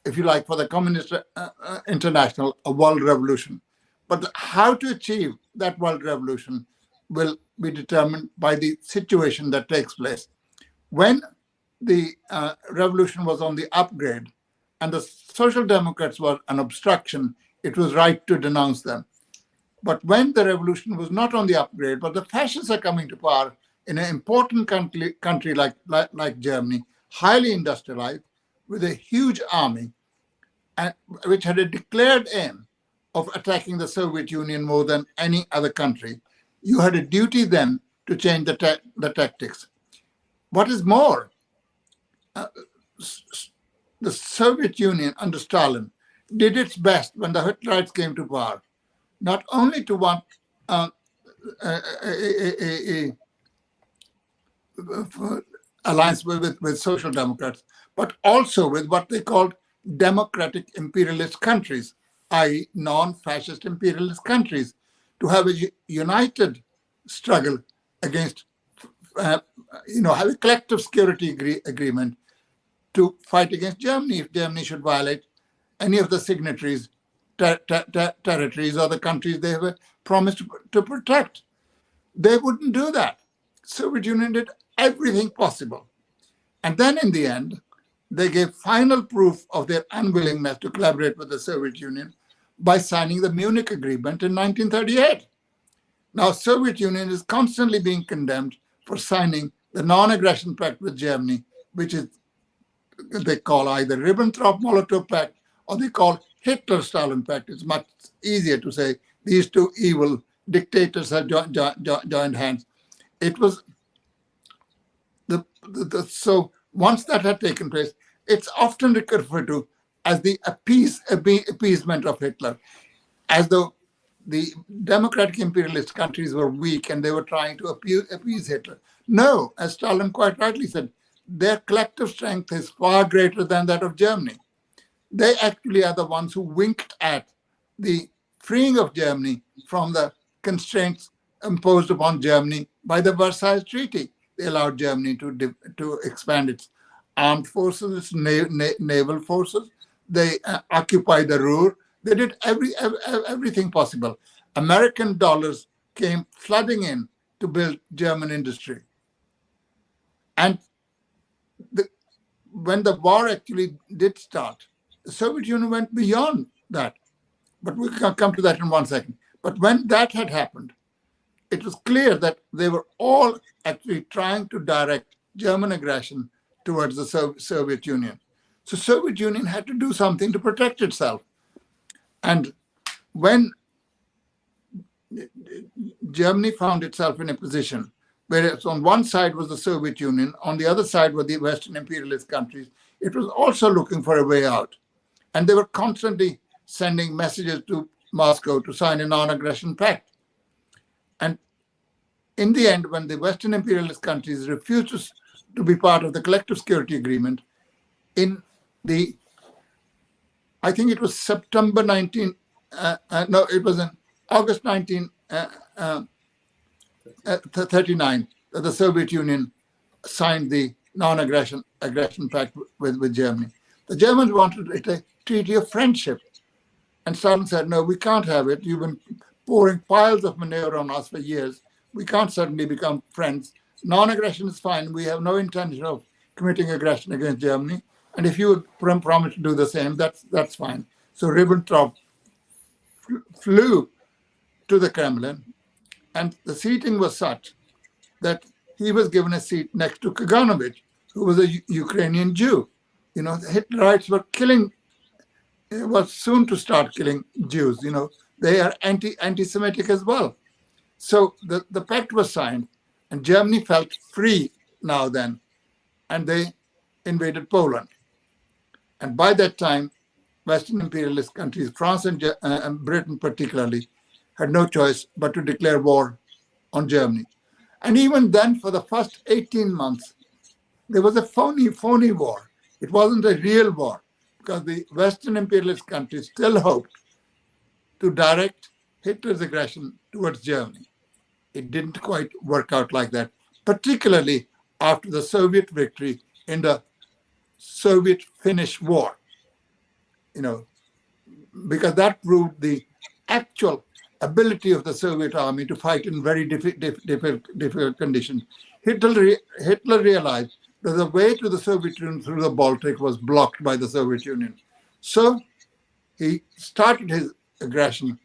if you like, for the Communist International, a world revolution. But how to achieve that world revolution will be determined by the situation that takes place. When the revolution was on the upgrade and the social democrats were an obstruction, it was right to denounce them. But when the revolution was not on the upgrade, but the fascists are coming to power in an important country like Germany, highly industrialized, with a huge army, and which had a declared aim of attacking the Soviet Union more than any other country, you had a duty then to change the tactics. What is more, the Soviet Union under Stalin did its best when the Hitlerites came to power, not only to want alliance with social democrats, but also with what they called democratic imperialist countries, i.e. non-fascist imperialist countries, to have a united struggle against, have a collective security agreement to fight against Germany if Germany should violate any of the signatories' territories or the countries they have promised to protect. They wouldn't do that. Soviet Union did everything possible. And then in the end, they gave final proof of their unwillingness to collaborate with the Soviet Union by signing the Munich Agreement in 1938. Now, Soviet Union is constantly being condemned for signing the non-aggression pact with Germany, which is they call either Ribbentrop-Molotov pact or they call Hitler-Stalin pact. It's much easier to say these two evil dictators have joined hands. It was so once that had taken place, it's often referred to as the appeasement of Hitler, as though the democratic imperialist countries were weak and they were trying to appease Hitler. No, as Stalin quite rightly said, their collective strength is far greater than that of Germany. They actually are the ones who winked at the freeing of Germany from the constraints imposed upon Germany by the Versailles Treaty. They allowed Germany to expand its armed forces, its naval forces. They occupied the Ruhr. They did everything possible. American dollars came flooding in to build German industry. And when the war actually did start, the Soviet Union went beyond that. But we can come to that in 1 second. But when that had happened, it was clear that they were all actually trying to direct German aggression towards the Soviet Union. So Soviet Union had to do something to protect itself. And when Germany found itself in a position where on one side was the Soviet Union, on the other side were the Western imperialist countries, it was also looking for a way out. And they were constantly sending messages to Moscow to sign a non-aggression pact. And in the end, when the Western imperialist countries refused to be part of the collective security agreement, in the, I think it was September 19, no, it was in August 1939 that the Soviet Union signed the non-aggression pact with Germany. The Germans wanted it a treaty of friendship. And Stalin said, no, we can't have it. You've been pouring piles of manure on us for years. We can't suddenly become friends. Non-aggression is fine. We have no intention of committing aggression against Germany. And if you would promise to do the same, that's fine. So Ribbentrop flew to the Kremlin, and the seating was such that he was given a seat next to Kaganovich, who was a Ukrainian Jew. You know, the Hitlerites were was soon to start killing Jews. You know, they are anti-Semitic as well. So the pact was signed, and Germany felt free now then, and they invaded Poland. And by that time, Western imperialist countries, France and Britain particularly, had no choice but to declare war on Germany. And even then, for the first 18 months, there was a phony war. It wasn't a real war, because the Western imperialist countries still hoped to direct Hitler's aggression towards Germany. It didn't quite work out like that, particularly after the Soviet victory in the Soviet-Finnish War. You know, because that proved the actual ability of the Soviet army to fight in very difficult conditions. Hitler realized that the way to the Soviet Union through the Baltic was blocked by the Soviet Union. So he started his aggression,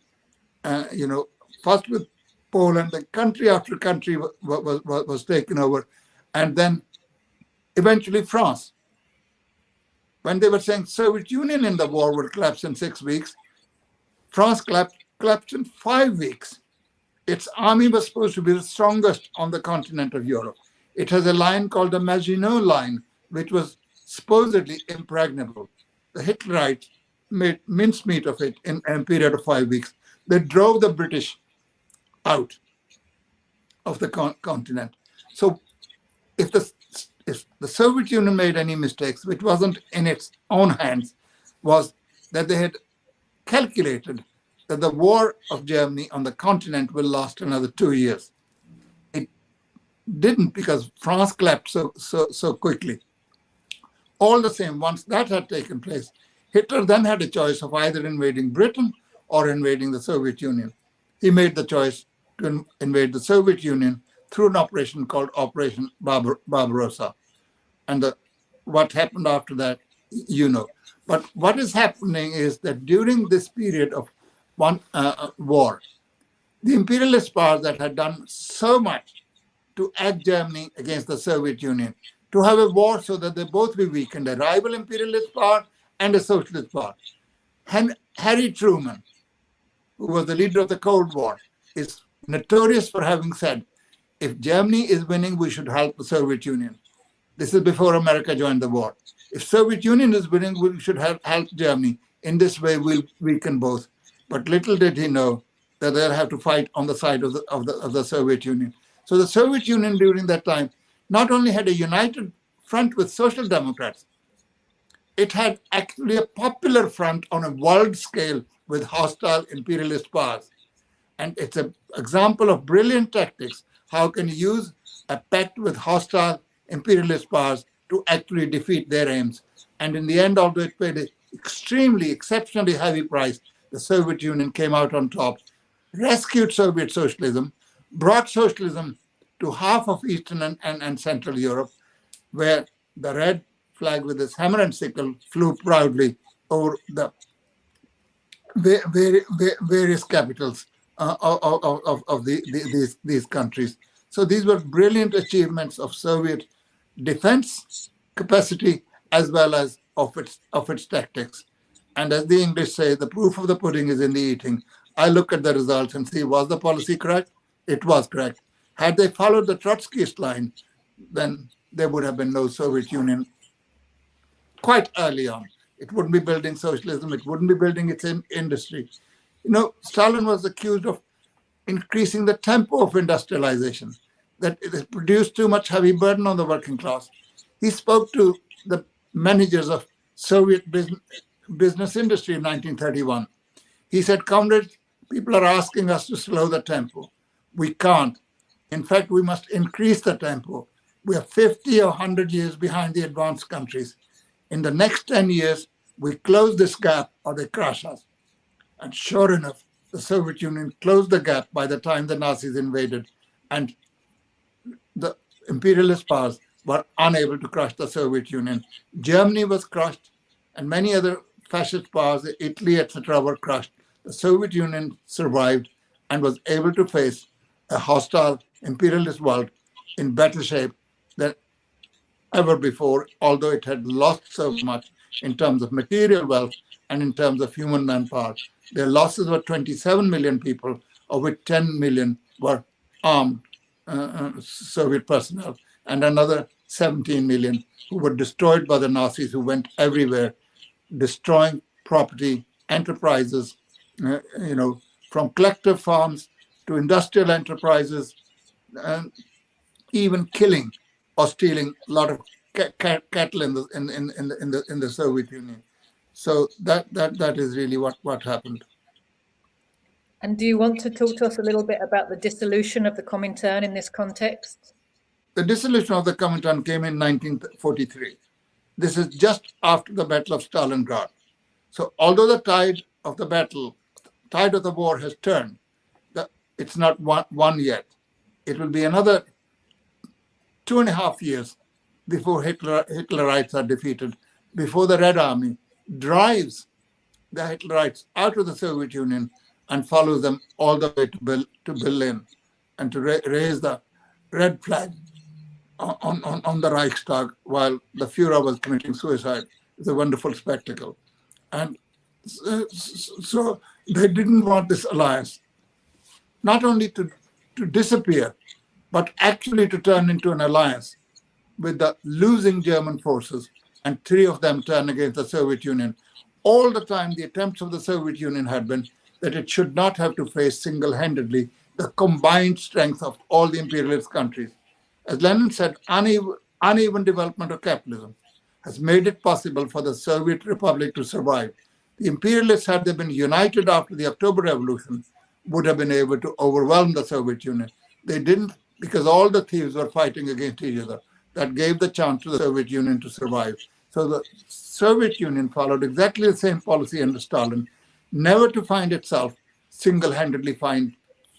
first with Poland, the country after country was taken over, and then eventually France. When they were saying Soviet Union in the war would collapse in 6 weeks, France collapsed in 5 weeks. Its army was supposed to be the strongest on the continent of Europe. It has a line called the Maginot Line, which was supposedly impregnable. The Hitlerites made mincemeat of it in a period of 5 weeks. They drove the British out of the continent. So if the Soviet Union made any mistakes, which wasn't in its own hands, was that they had calculated that the war of Germany on the continent will last another 2 years. It didn't, because France collapsed so quickly. All the same, once that had taken place, Hitler then had a choice of either invading Britain or invading the Soviet Union. He made the choice to invade the Soviet Union through an operation called Operation Barbarossa. And what happened after that, you know. But what is happening is that during this period of war, the imperialist powers that had done so much to egg Germany against the Soviet Union, to have a war so that they both be weakened, a rival imperialist power and a socialist power. Harry Truman, who was the leader of the Cold War, is notorious for having said, if Germany is winning, we should help the Soviet Union. This is before America joined the war. If Soviet Union is winning, we should help Germany. In this way, we'll weaken both. But little did he know that they'll have to fight on the side of the Soviet Union. So the Soviet Union during that time not only had a united front with Social Democrats. It had actually a popular front on a world scale with hostile imperialist powers. And it's an example of brilliant tactics. How can you use a pact with hostile imperialist powers to actually defeat their aims? And in the end, although it paid an exceptionally heavy price, the Soviet Union came out on top, rescued Soviet socialism, brought socialism to half of Eastern and Central Europe, where the red flag with its hammer and sickle flew proudly over the various capitals of these countries. So these were brilliant achievements of Soviet defense capacity as well as of its tactics. And as the English say, the proof of the pudding is in the eating. I look at the results and see, was the policy correct? It was correct. Had they followed the Trotskyist line, then there would have been no Soviet Union quite early on. It wouldn't be building socialism. It wouldn't be building its industry. Stalin was accused of increasing the tempo of industrialization, that it has produced too much heavy burden on the working class. He spoke to the managers of Soviet business industry in 1931. He said, comrades, people are asking us to slow the tempo. We can't. In fact, we must increase the tempo. We are 50 or 100 years behind the advanced countries. In the next 10 years, we close this gap or they crush us. And sure enough, the Soviet Union closed the gap by the time the Nazis invaded, and the imperialist powers were unable to crush the Soviet Union. Germany was crushed, and many other fascist powers, Italy, etc., were crushed. The Soviet Union survived and was able to face a hostile imperialist world in better shape than ever before, although it had lost so much in terms of material wealth and in terms of human manpower. Their losses were 27 million people, of which 10 million were armed Soviet personnel, and another 17 million who were destroyed by the Nazis, who went everywhere, destroying property, enterprises, from collective farms to industrial enterprises, and even killing or stealing a lot of cattle in the Soviet Union. So that is really what happened. And do you want to talk to us a little bit about the dissolution of the Comintern in this context? The dissolution of the Comintern came in 1943. This is just after the Battle of Stalingrad. So although the tide of the war has turned, it's not won yet. It will be another 2.5 years before Hitlerites are defeated, before the Red Army drives the Hitlerites out of the Soviet Union and follows them all the way to Berlin and to raise the red flag on the Reichstag while the Führer was committing suicide. It's a wonderful spectacle. And so they didn't want this alliance, not only to disappear, but actually to turn into an alliance with the losing German forces, and 3 of them turn against the Soviet Union. All the time, the attempts of the Soviet Union had been that it should not have to face single-handedly the combined strength of all the imperialist countries. As Lenin said, uneven development of capitalism has made it possible for the Soviet Republic to survive. The imperialists, had they been united after the October Revolution, would have been able to overwhelm the Soviet Union. They didn't, because all the thieves were fighting against each other. That gave the chance to the Soviet Union to survive. So the Soviet Union followed exactly the same policy under Stalin, never to find itself single-handedly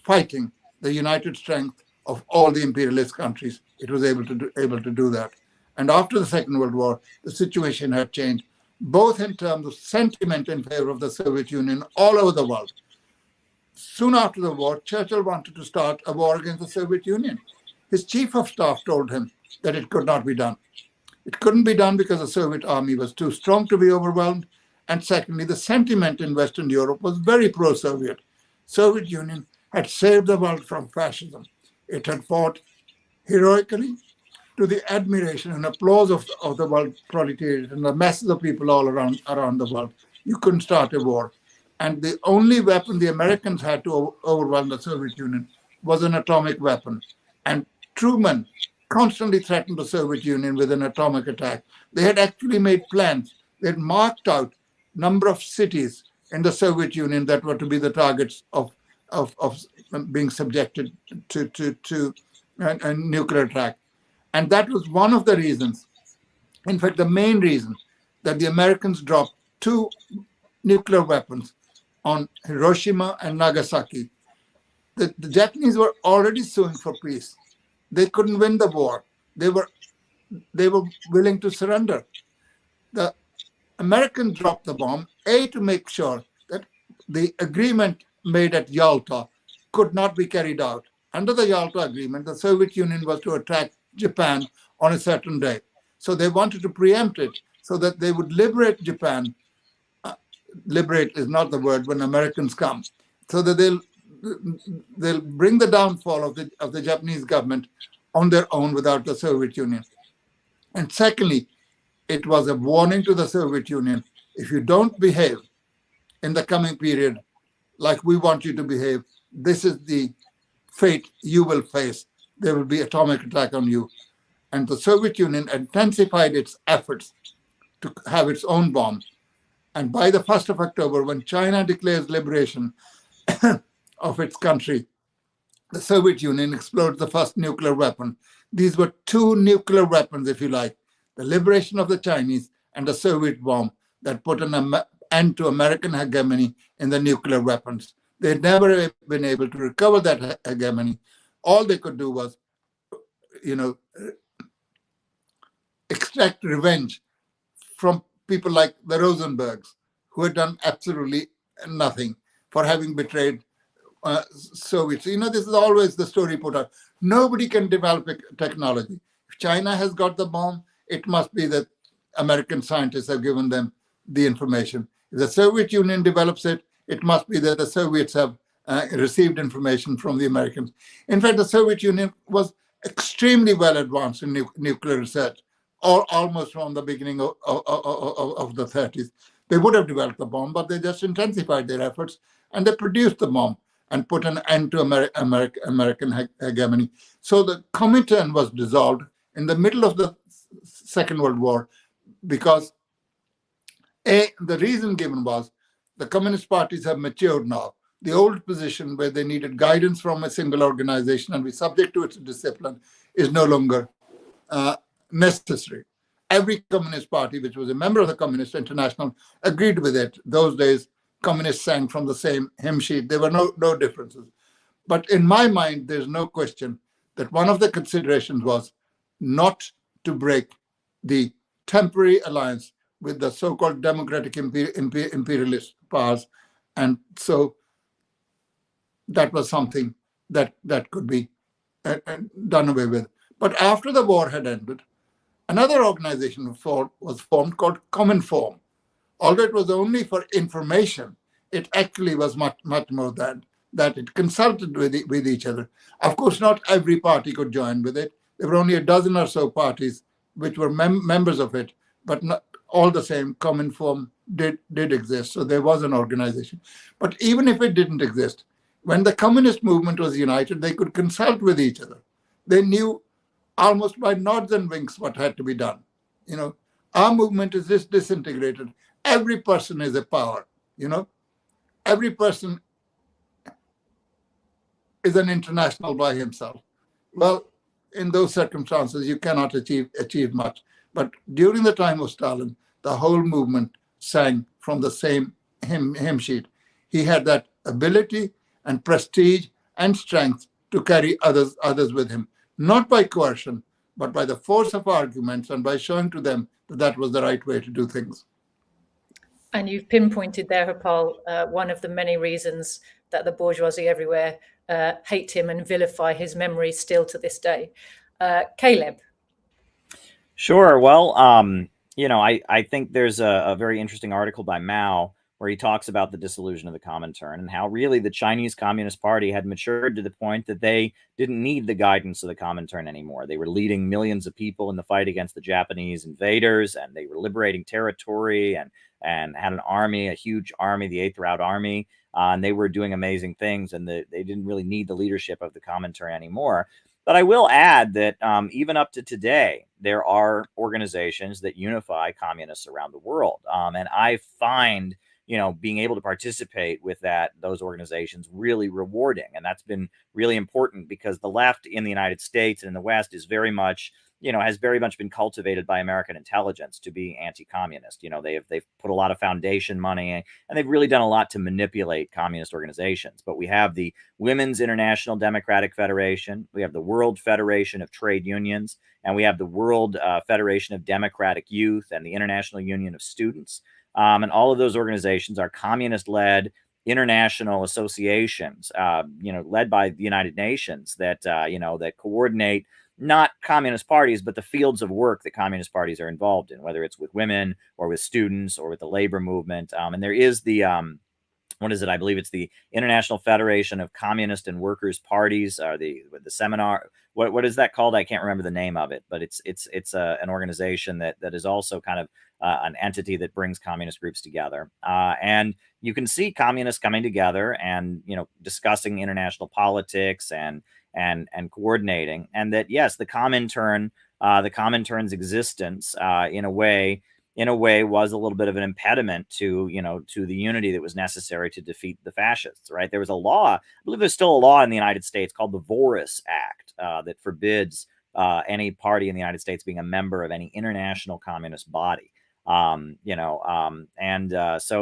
fighting the united strength of all the imperialist countries. It was able to do that. And after the Second World War, the situation had changed, both in terms of sentiment in favor of the Soviet Union all over the world. Soon after the war, Churchill wanted to start a war against the Soviet Union. His chief of staff told him that it could not be done. It couldn't be done because the Soviet army was too strong to be overwhelmed. And secondly, the sentiment in Western Europe was very pro-Soviet. Soviet Union had saved the world from fascism. It had fought heroically to the admiration and applause of the world proletariat and the masses of people all around the world. You couldn't start a war. And the only weapon the Americans had to overwhelm the Soviet Union was an atomic weapon. And Truman constantly threatened the Soviet Union with an atomic attack. They had actually made plans. They had marked out a number of cities in the Soviet Union that were to be the targets of being subjected to a nuclear attack. And that was one of the reasons, in fact, the main reason, that the Americans dropped 2 nuclear weapons on Hiroshima and Nagasaki. The Japanese were already suing for peace. They couldn't win the war. They were willing to surrender. The Americans dropped the bomb, to make sure that the agreement made at Yalta could not be carried out. Under the Yalta agreement, the Soviet Union was to attack Japan on a certain day. So they wanted to preempt it so that they would liberate Japan. Liberate is not the word when Americans come. So that they'll bring the downfall of the Japanese government on their own without the Soviet Union. And secondly, it was a warning to the Soviet Union: if you don't behave in the coming period like we want you to behave, this is the fate you will face. There will be atomic attack on you. And the Soviet Union intensified its efforts to have its own bomb. And by the 1st of October, when China declares liberation of its country, the Soviet Union explodes the first nuclear weapon. These were 2 nuclear weapons, if you like: the liberation of the Chinese and the Soviet bomb that put an end to American hegemony in the nuclear weapons. They'd never been able to recover that hegemony. All they could do was, extract revenge from people like the Rosenbergs, who had done absolutely nothing for having betrayed Soviets. This is always the story put out. Nobody can develop a technology. If China has got the bomb, it must be that American scientists have given them the information. If the Soviet Union develops it, it must be that the Soviets have received information from the Americans. In fact, the Soviet Union was extremely well advanced in nuclear research, almost from the beginning of the 30s. They would have developed the bomb, but they just intensified their efforts, and they produced the bomb and put an end to American hegemony. So the Comintern was dissolved in the middle of the Second World War because, the reason given was the communist parties have matured now. The old position where they needed guidance from a single organization and be subject to its discipline is no longer necessary. Every communist party which was a member of the Communist International agreed with it. Those days, communists sang from the same hymn sheet. There were no differences. But in my mind, there's no question that one of the considerations was not to break the temporary alliance with the so-called democratic imperialist powers. And so that was something that could be done away with. But after the war had ended, another organization was formed called Comintern. Although it was only for information, it actually was much more than that. It consulted with each other. Of course, not every party could join with it. There were only a dozen or so parties which were members of it, but not all the same. Comintern did exist, so there was an organization. But even if it didn't exist, when the communist movement was united, they could consult with each other. They knew almost by nods and winks what had to be done. Our movement is disintegrated. Every person is a power. Every person is an international by himself. Well, in those circumstances, you cannot achieve much. But during the time of Stalin, the whole movement sang from the same hymn sheet. He had that ability and prestige and strength to carry others with him, not by coercion, but by the force of arguments and by showing to them that was the right way to do things. And you've pinpointed there, Harpal, one of the many reasons that the bourgeoisie everywhere hate him and vilify his memory still to this day. Caleb. Sure. Well, I think there's a very interesting article by Mao where he talks about the dissolution of the Comintern and how really the Chinese Communist Party had matured to the point that they didn't need the guidance of the Comintern anymore. They were leading millions of people in the fight against the Japanese invaders, and they were liberating territory and had an army, a huge army, the Eighth Route Army, and they were doing amazing things, and they didn't really need the leadership of the Comintern anymore. But I will add that even up to today, there are organizations that unify communists around the world. And I find, being able to participate with those organizations really rewarding. And that's been really important because the left in the United States and in the West is very much, has very much been cultivated by American intelligence to be anti-communist. They've put a lot of foundation money and they've really done a lot to manipulate communist organizations. But we have the Women's International Democratic Federation, we have the World Federation of Trade Unions, and we have the World Federation of Democratic Youth and the International Union of Students. And all of those organizations are communist-led international associations, led by the United Nations that, that coordinate not communist parties, but the fields of work that communist parties are involved in, whether it's with women or with students or with the labor movement. And there is the, what is it? I believe it's the International Federation of Communist and Workers' Parties, or the seminar. What is that called? I can't remember the name of it, but it's an organization that is also kind of an entity that brings communist groups together. And you can see communists coming together and discussing international politics and coordinating. And that, yes, the Comintern's existence in a way was a little bit of an impediment to the unity that was necessary to defeat the fascists, right? There was a law, I believe there's still a law in the United States called the Voris Act that forbids any party in the United States being a member of any international communist body. So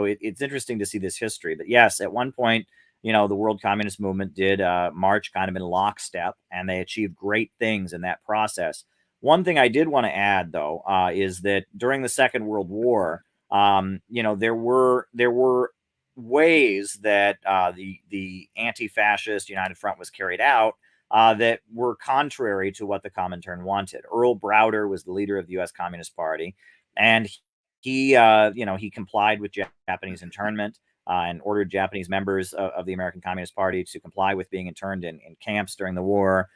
it's interesting to see this history. But yes, at one point, the World Communist Movement did march kind of in lockstep, and they achieved great things in that process. One thing I did want to add, though, is that during the Second World War, there were ways that the anti-fascist United Front was carried out that were contrary to what the Comintern wanted. Earl Browder was the leader of the U.S. Communist Party, and he complied with Japanese internment and ordered Japanese members of the American Communist Party to comply with being interned in camps during the war.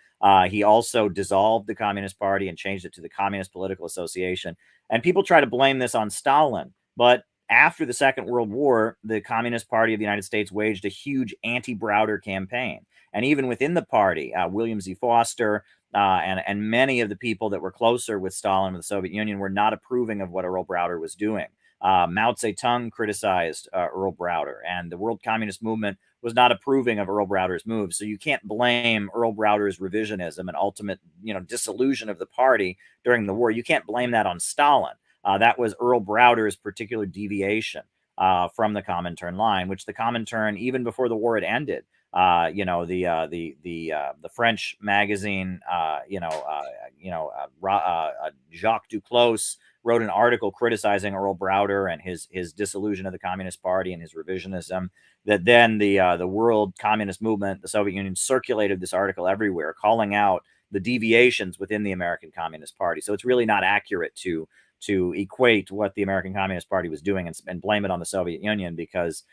He also dissolved the Communist Party and changed it to the Communist Political Association. And people try to blame this on Stalin. But after the Second World War, the Communist Party of the United States waged a huge anti-Browder campaign. And even within the party, William Z. Foster and many of the people that were closer with Stalin and the Soviet Union were not approving of what Earl Browder was doing. Mao Zedong criticized Earl Browder, and the World Communist Movement was not approving of Earl Browder's moves. So you can't blame Earl Browder's revisionism and ultimate, dissolution of the party during the war. You can't blame that on Stalin. That was Earl Browder's particular deviation from the Comintern line, which the Comintern, even before the war had ended, the French magazine, Jacques Duclos wrote an article criticizing Earl Browder and his disillusion of the Communist Party and his revisionism. That then the World Communist Movement, the Soviet Union, circulated this article everywhere, calling out the deviations within the American Communist Party. So it's really not accurate to equate what the American Communist Party was doing and blame it on the Soviet Union, because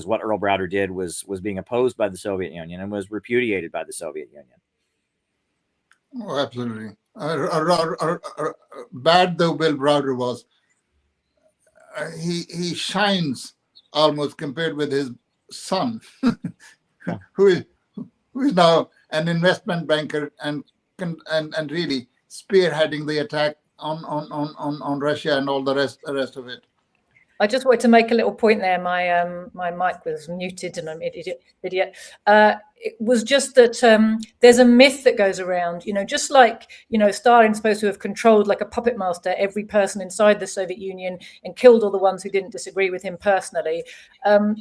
what Earl Browder did was being opposed by the Soviet Union and was repudiated by the Soviet Union. Oh, absolutely. Bad though Bill Browder was, he shines almost compared with his son, who is now an investment banker and really spearheading the attack on Russia and all the rest of it. I just wanted to make a little point there. My mic was muted and I'm an idiot. It was just that there's a myth that goes around, just like, Stalin's supposed to have controlled like a puppet master every person inside the Soviet Union and killed all the ones who didn't disagree with him personally.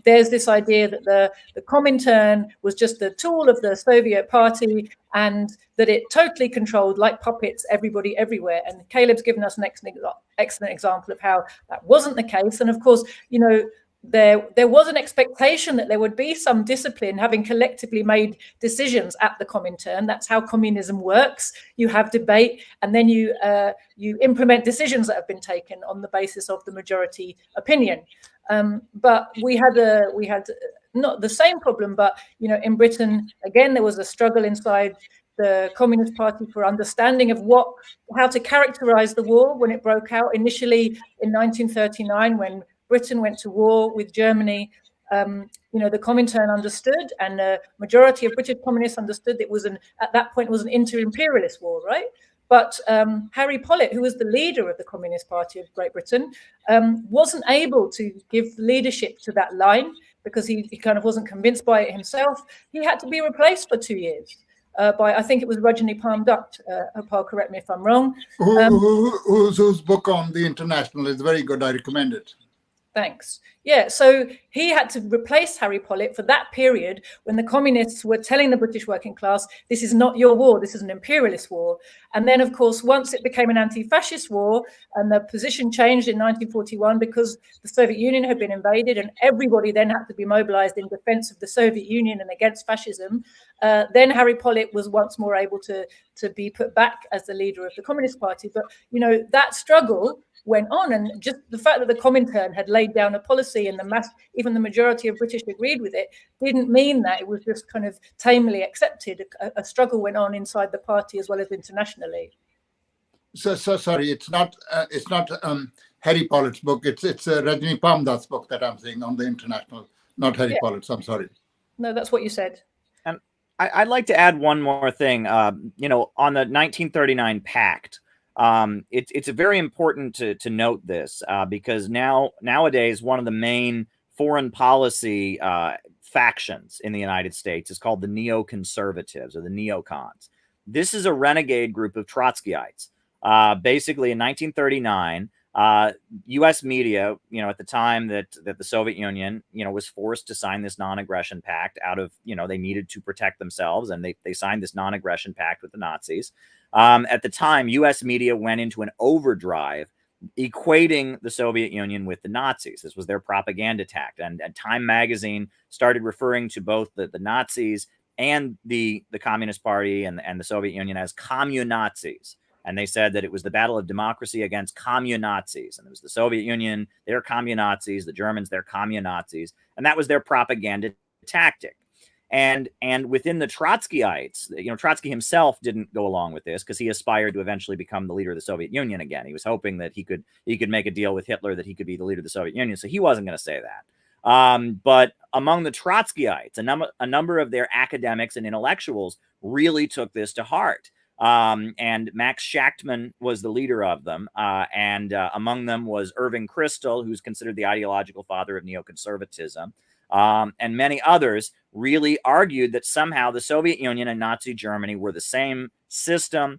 There's this idea that the Comintern was just a tool of the Soviet party and that it totally controlled, like puppets, everybody everywhere. And Caleb's given us an excellent example of how that wasn't the case. And of course, there was an expectation that there would be some discipline, having collectively made decisions at the Comintern. That's how communism works. You have debate, and then you implement decisions that have been taken on the basis of the majority opinion. But we had not the same problem, but in Britain again there was a struggle inside the Communist Party for understanding of how to characterize the war when it broke out initially in 1939 when Britain went to war with Germany. the Comintern understood, and the majority of British communists understood it was at that point was an inter-imperialist war, right? But Harry Pollitt, who was the leader of the Communist Party of Great Britain, wasn't able to give leadership to that line because he kind of wasn't convinced by it himself. He had to be replaced for 2 years by, I think it was Rajani Palm-Dutt. Harpal, correct me if I'm wrong. Whose book on the International is very good. I recommend it. Thanks. Yeah, so he had to replace Harry Pollitt for that period when the communists were telling the British working class, this is not your war, this is an imperialist war. And then, of course, once it became an anti-fascist war and the position changed in 1941 because the Soviet Union had been invaded and everybody then had to be mobilized in defense of the Soviet Union and against fascism, then Harry Pollitt was once more able to be put back as the leader of the Communist Party. But, that struggle went on, and just the fact that the Comintern had laid down a policy and even the majority of British agreed with it didn't mean that it was just kind of tamely accepted. A struggle went on inside the party as well as internationally. So sorry, it's not Harry Pollitt's book. It's Rajani Palm-Dutt's book that I'm saying on the International, not Harry Pollitt's. I'm sorry. No, that's what you said. And I'd like to add one more thing. On the 1939 Pact. It's very important to note this because nowadays one of the main foreign policy factions in the United States is called the neoconservatives or the neocons. This is a renegade group of Trotskyites. Basically, in 1939, U.S. media, at the time that the Soviet Union, was forced to sign this non-aggression pact out of, they needed to protect themselves, and they signed this non-aggression pact with the Nazis. At the time, U.S. media went into an overdrive, equating the Soviet Union with the Nazis. This was their propaganda tact. And Time magazine started referring to both the Nazis and the Communist Party and the Soviet Union as communazis. And they said that it was the battle of democracy against communazis. And it was the Soviet Union, they're communazis, the Germans, they're communazis. And that was their propaganda tactic. And within the Trotskyites, Trotsky himself didn't go along with this because he aspired to eventually become the leader of the Soviet Union again. He was hoping that he could make a deal with Hitler that he could be the leader of the Soviet Union. So he wasn't going to say that. But among the Trotskyites, a number of their academics and intellectuals really took this to heart. And Max Shachtman was the leader of them. And among them was Irving Kristol, who's considered the ideological father of neoconservatism. And many others really argued that somehow the Soviet Union and Nazi Germany were the same system.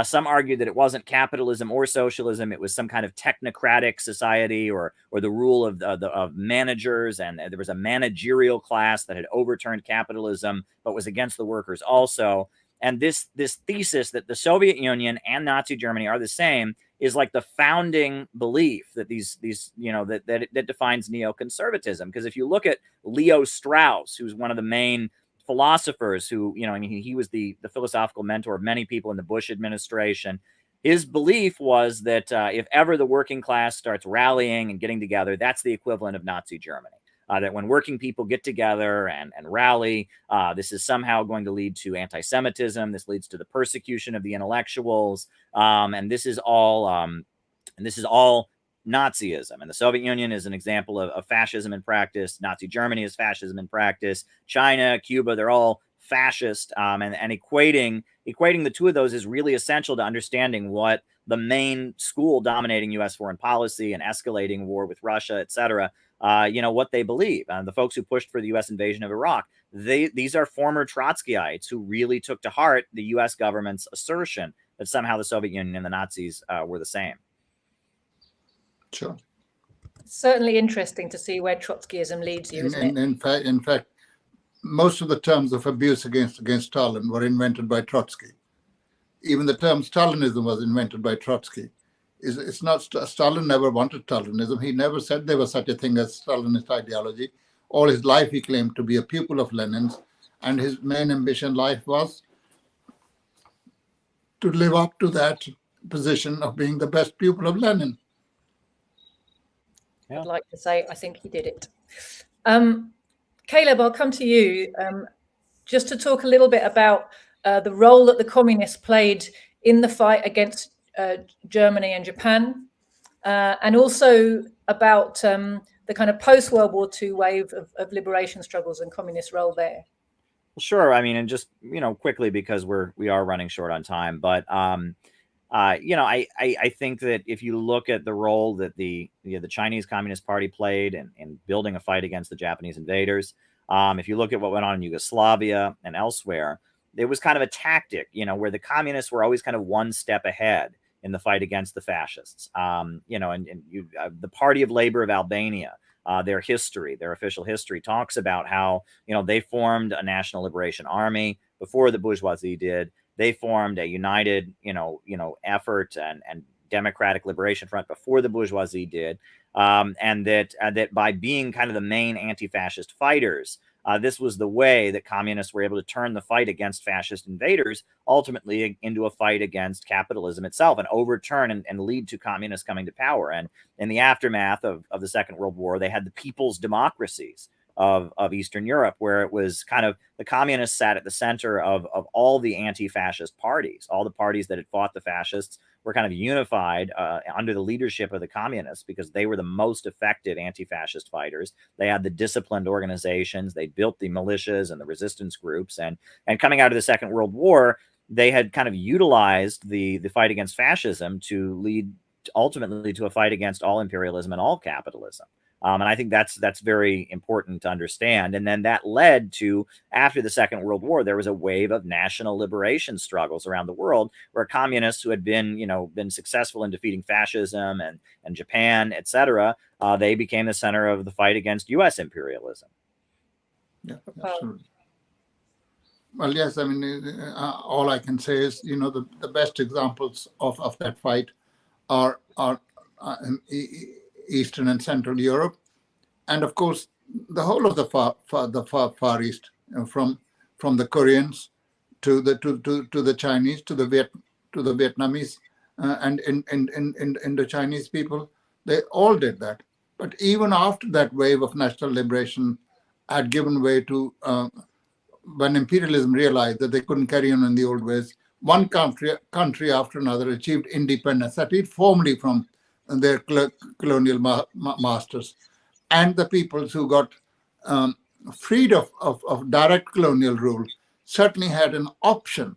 Some argued that it wasn't capitalism or socialism. It was some kind of technocratic society or the rule of managers. And there was a managerial class that had overturned capitalism, but was against the workers also. And this thesis that the Soviet Union and Nazi Germany are the same is like the founding belief that that defines neoconservatism. Because if you look at Leo Strauss, who's one of the main philosophers who, he was the philosophical mentor of many people in the Bush administration. His belief was that if ever the working class starts rallying and getting together, that's the equivalent of Nazi Germany. That when working people get together and rally, this is somehow going to lead to anti-Semitism. This leads to the persecution of the intellectuals, and this is all Nazism. And the Soviet Union is an example of fascism in practice. Nazi Germany is fascism in practice. China, Cuba, they're all fascist. And equating the two of those is really essential to understanding what the main school dominating U.S. foreign policy and escalating war with Russia, et cetera, what they believe. The folks who pushed for the U.S. invasion of Iraq, these are former Trotskyites who really took to heart the U.S. government's assertion that somehow the Soviet Union and the Nazis were the same. Sure. Certainly interesting to see where Trotskyism leads you, isn't it? In fact, most of the terms of abuse against Stalin were invented by Trotsky. Even the term Stalinism was invented by Trotsky. It's not Stalin never wanted Stalinism. He never said there was such a thing as Stalinist ideology. All his life he claimed to be a pupil of Lenin's, and his main ambition in life was to live up to that position of being the best pupil of Lenin. Yeah. I'd like to say I think he did it. Caleb, I'll come to you just to talk a little bit about the role that the communists played in the fight against Germany and Japan, and also about the kind of post-World War II wave of liberation struggles and communist role there? Sure. I mean, and just, quickly, because we are running short on time, but, I think that if you look at the role that the Chinese Communist Party played in building a fight against the Japanese invaders, if you look at what went on in Yugoslavia and elsewhere, it was kind of a tactic, where the communists were always kind of one step ahead in the fight against the fascists. The Party of Labor of Albania, their history, their official history, talks about how, they formed a national liberation army before the bourgeoisie did. They formed a united, effort and democratic liberation front before the bourgeoisie did. And that by being kind of the main anti-fascist fighters, this was the way that communists were able to turn the fight against fascist invaders ultimately into a fight against capitalism itself, and overturn and lead to communists coming to power. And in the aftermath of the Second World War, they had the people's democracies of Eastern Europe, where it was kind of the communists sat at the center of all the anti-fascist parties. All the parties that had fought the fascists were kind of unified under the leadership of the communists, because they were the most effective anti-fascist fighters. They had the disciplined organizations. They built the militias and the resistance groups. And coming out of the Second World War, they had kind of utilized the fight against fascism to lead ultimately to a fight against all imperialism and all capitalism. And I think that's very important to understand. And then that led to, after the Second World War, there was a wave of national liberation struggles around the world, where communists who had been successful in defeating fascism and Japan, etc., they became the center of the fight against U.S. imperialism. Yeah, absolutely. Well, yes, I mean, all I can say is, the best examples of that fight are in Eastern and Central Europe, and of course the whole of the Far East, from the Koreans to the Chinese to the Vietnamese and in the Chinese people. They all did that. But even after that wave of national liberation had given way to when imperialism realized that they couldn't carry on in the old ways, one country after another achieved independence, at least formally, from their colonial masters. And the peoples who got freed of direct colonial rule certainly had an option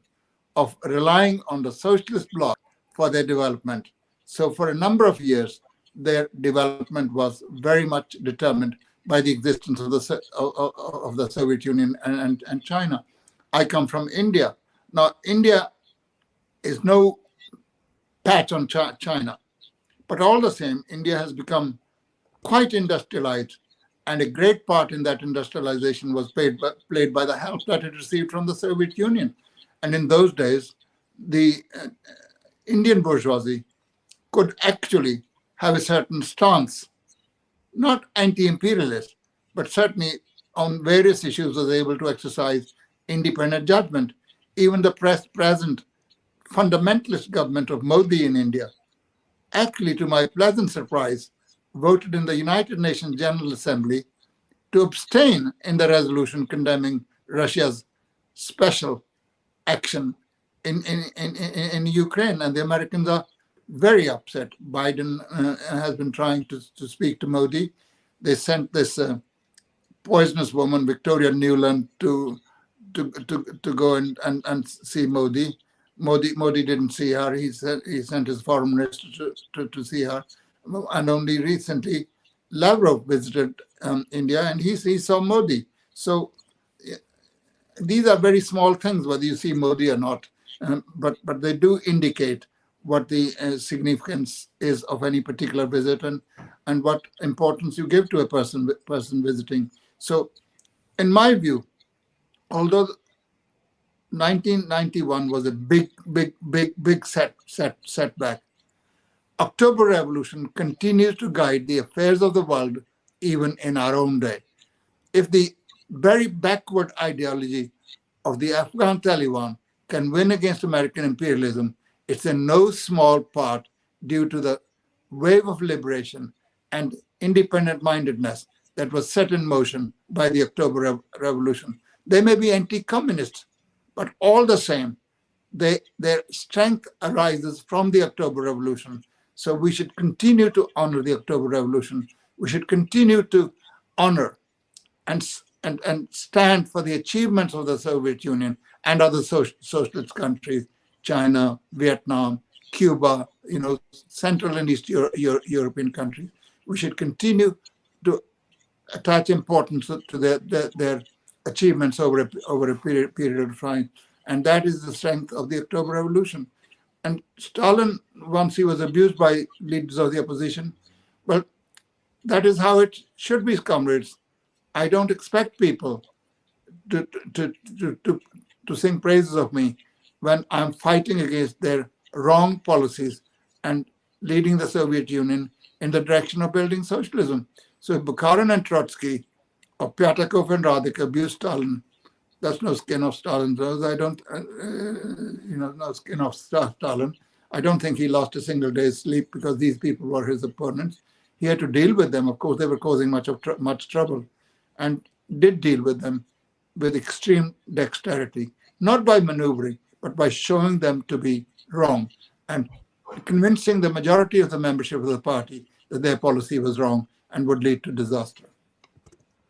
of relying on the socialist bloc for their development. So for a number of years, their development was very much determined by the existence of the Soviet Union and China. I come from India. Now, India is no patch on China. But all the same, India has become quite industrialized, and a great part in that industrialization was played by the help that it received from the Soviet Union. And in those days, the Indian bourgeoisie could actually have a certain stance, not anti-imperialist, but certainly on various issues was able to exercise independent judgment. Even the present fundamentalist government of Modi in India, actually, to my pleasant surprise, voted in the United Nations General Assembly to abstain in the resolution condemning Russia's special action in Ukraine. And the Americans are very upset. Biden has been trying to speak to Modi. They sent this poisonous woman, Victoria Nuland, to go and see Modi. Modi didn't see her. He sent his foreign minister to see her. And only recently, Lavrov visited India, and he saw Modi. So these are very small things, whether you see Modi or not, but they do indicate what the significance is of any particular visit and what importance you give to a person visiting. So, in my view, although 1991 was a big setback, October Revolution continues to guide the affairs of the world even in our own day. If the very backward ideology of the Afghan Taliban can win against American imperialism, it's in no small part due to the wave of liberation and independent-mindedness that was set in motion by the October Revolution. They may be anti-communist, but all the same, their strength arises from the October Revolution. So we should continue to honor the October Revolution, We should continue to honor and stand for the achievements of the Soviet Union and other socialist countries, China, Vietnam, Cuba, Central and East European countries. We should continue to attach importance to their achievements over a period of time. And that is the strength of the October Revolution. And Stalin, once he was abused by leaders of the opposition, well, that is how it should be, comrades. I don't expect people to sing praises of me when I'm fighting against their wrong policies and leading the Soviet Union in the direction of building socialism. So if Bukharin and Trotsky or Pyatakov and Radek abused Stalin, that's no skin off Stalin's nose. I don't, no skin off Stalin. I don't think he lost a single day's sleep because these people were his opponents. He had to deal with them. Of course, they were causing much trouble, and did deal with them with extreme dexterity, not by maneuvering, but by showing them to be wrong and convincing the majority of the membership of the party that their policy was wrong and would lead to disaster.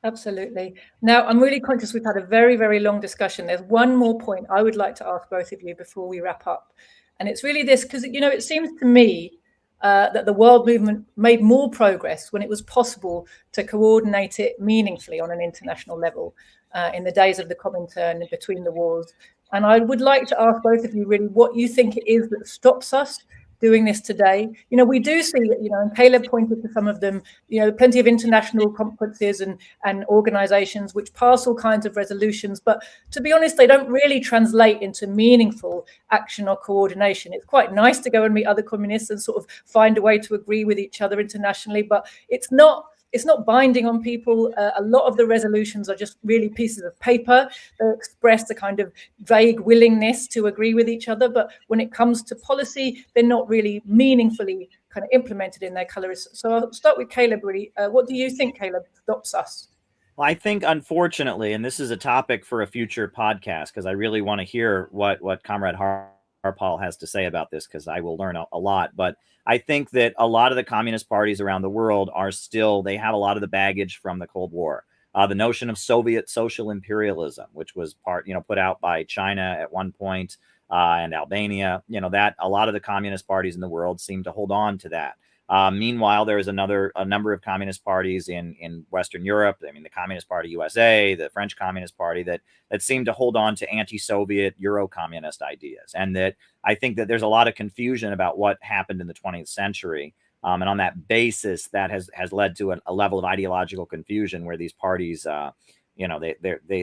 Absolutely. Now, I'm really conscious we've had a very, very long discussion. There's one more point I would like to ask both of you before we wrap up. And it's really this, because, it seems to me that the world movement made more progress when it was possible to coordinate it meaningfully on an international level in the days of the Comintern and between the wars. And I would like to ask both of you really what you think it is that stops us doing this today. We do see, and Caleb pointed to some of them, plenty of international conferences and organizations which pass all kinds of resolutions. But to be honest, they don't really translate into meaningful action or coordination. It's quite nice to go and meet other communists and sort of find a way to agree with each other internationally, but it's not binding on people. A lot of the resolutions are just really pieces of paper that express a kind of vague willingness to agree with each other. But when it comes to policy, they're not really meaningfully kind of implemented in their colors. So I'll start with Caleb, really. What do you think, Caleb, stops us? Well, I think, unfortunately, and this is a topic for a future podcast, because I really want to hear what Comrade Harpal has to say about this, because I will learn a lot. But I think that a lot of the communist parties around the world they have a lot of the baggage from the Cold War. The notion of Soviet social imperialism, which was put out by China at one point and Albania, that a lot of the communist parties in the world seem to hold on to that. Meanwhile, there is a number of communist parties in Western Europe. I mean, the Communist Party USA, the French Communist Party, that seem to hold on to anti-Soviet Euro-communist ideas. And that I think that there's a lot of confusion about what happened in the 20th century. And on that basis, that has led to a level of ideological confusion where these parties, they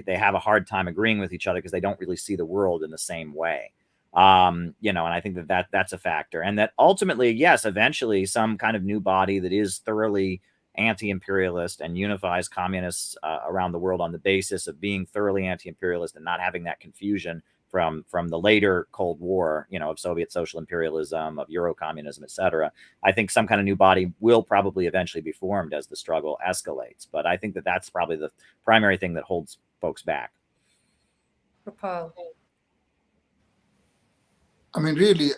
have a hard time agreeing with each other because they don't really see the world in the same way. And I think that's a factor, and that ultimately, yes, eventually some kind of new body that is thoroughly anti-imperialist and unifies communists around the world on the basis of being thoroughly anti-imperialist and not having that confusion from the later Cold War, of Soviet social imperialism, of Euro-communism, etc. I think some kind of new body will probably eventually be formed as the struggle escalates. But I think that's probably the primary thing that holds folks back. Harpal. I mean, really,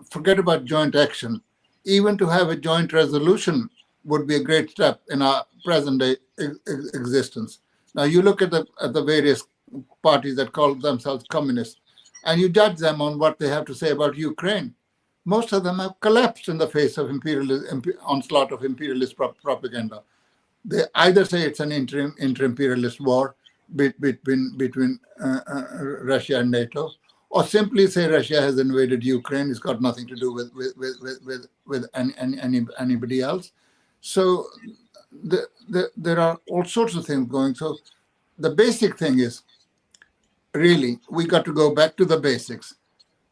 forget about joint action. Even to have a joint resolution would be a great step in our present-day existence. Now, you look at the various parties that call themselves communists, and you judge them on what they have to say about Ukraine. Most of them have collapsed in the face of onslaught of imperialist propaganda. They either say it's an inter-imperialist war between Russia and NATO, or simply say Russia has invaded Ukraine. It's got nothing to do with anybody else. So there are all sorts of things going. So the basic thing is, really, we got to go back to the basics.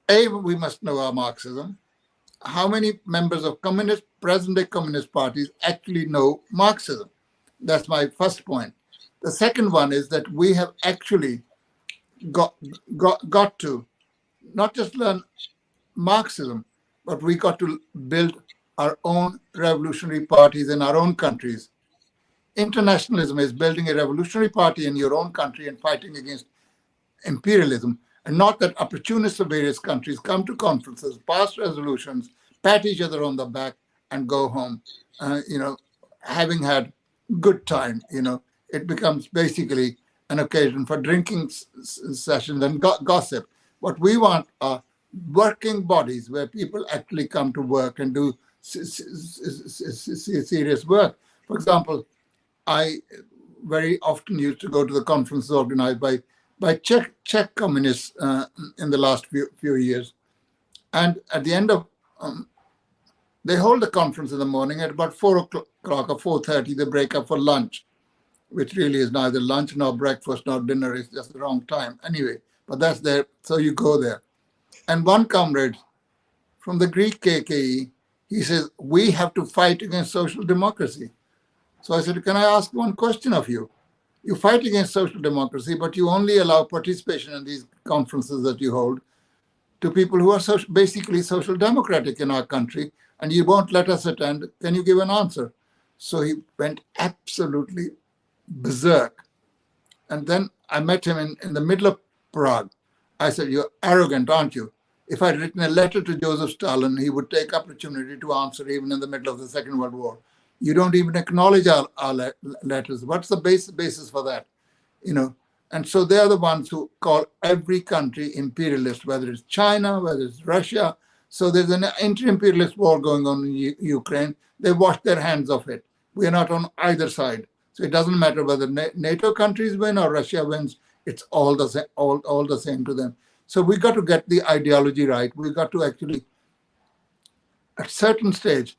We must know our Marxism. How many members of present-day communist parties actually know Marxism? That's my first point. The second one is that we have actually got to not just learn Marxism, but we got to build our own revolutionary parties in our own countries. Internationalism is building a revolutionary party in your own country and fighting against imperialism, and not that opportunists of various countries come to conferences, pass resolutions, pat each other on the back, and go home, having had good time, it becomes basically an occasion for drinking sessions and gossip. What we want are working bodies where people actually come to work and do serious work. For example, I very often used to go to the conferences organized by Czech communists in the last few years. And at the end of, they hold the conference in the morning at about 4 o'clock or 4:30, they break up for lunch, which really is neither lunch nor breakfast nor dinner. It's just the wrong time. Anyway, but that's there. So you go there. And one comrade from the Greek KKE, he says, we have to fight against social democracy. So I said, can I ask one question of you? You fight against social democracy, but you only allow participation in these conferences that you hold to people who are basically social democratic in our country, and you won't let us attend. Can you give an answer? So he went absolutely berserk. And then I met him in the middle of Prague. I said, you're arrogant, aren't you? If I'd written a letter to Joseph Stalin, he would take opportunity to answer even in the middle of the Second World War. You don't even acknowledge our letters. What's the basis for that? And so they're the ones who call every country imperialist, whether it's China, whether it's Russia. So there's an inter-imperialist war going on in Ukraine. They wash their hands of it. We are not on either side. So it doesn't matter whether NATO countries win or Russia wins. It's all the same to them. So we got to get the ideology right. We got to actually, at a certain stage,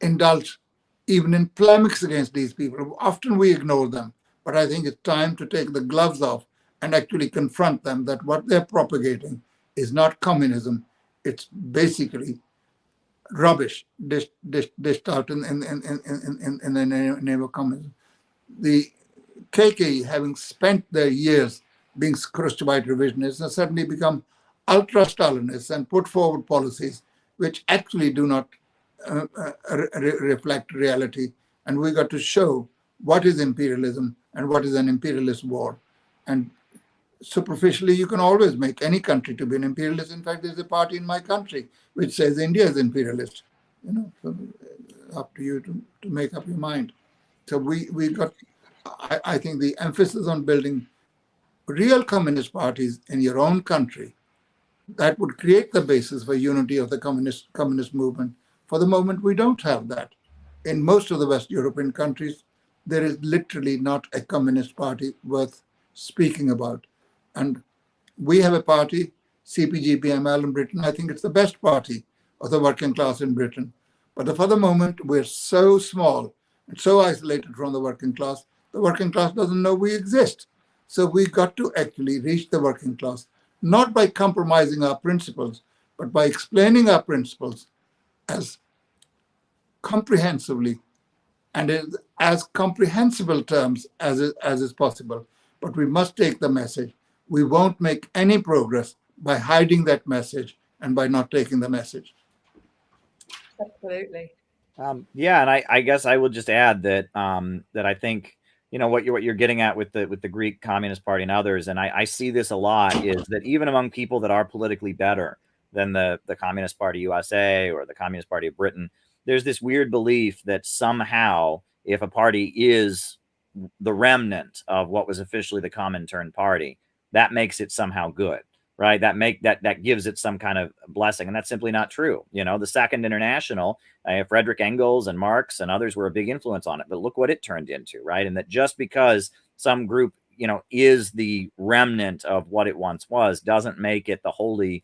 indulge even in polemics against these people. Often we ignore them. But I think it's time to take the gloves off and actually confront them that what they're propagating is not communism. It's basically rubbish dished out in the name of communism. The KKE, having spent their years being Khrushchevite revisionists, have suddenly become ultra-Stalinists and put forward policies which actually do not reflect reality. And we got to show what is imperialism and what is an imperialist war. And superficially, you can always make any country to be an imperialist. In fact, there's a party in my country which says India is imperialist. So up to you to make up your mind. So we got, I think the emphasis on building real communist parties in your own country, that would create the basis for unity of the communist movement. For the moment, we don't have that. In most of the West European countries, there is literally not a communist party worth speaking about. And we have a party, CPGB-ML in Britain. I think it's the best party of the working class in Britain. But for the moment, we're so small and so isolated from the working class doesn't know we exist. So we got to actually reach the working class, not by compromising our principles, but by explaining our principles as comprehensively and in as comprehensible terms as is possible. But we must take the message. We won't make any progress by hiding that message and by not taking the message. Absolutely. Yeah, and I guess I will just add that that I think what you're getting at with the Greek Communist Party and others, and I see this a lot, is that even among people that are politically better than the Communist Party USA or the Communist Party of Britain, there's this weird belief that somehow if a party is the remnant of what was officially the Comintern party, that makes it somehow good, right? That gives it some kind of blessing, and that's simply not true. The Second International, Frederick Engels and Marx and others were a big influence on it, but look what it turned into, right? And that just because some group, is the remnant of what it once was, doesn't make it the holy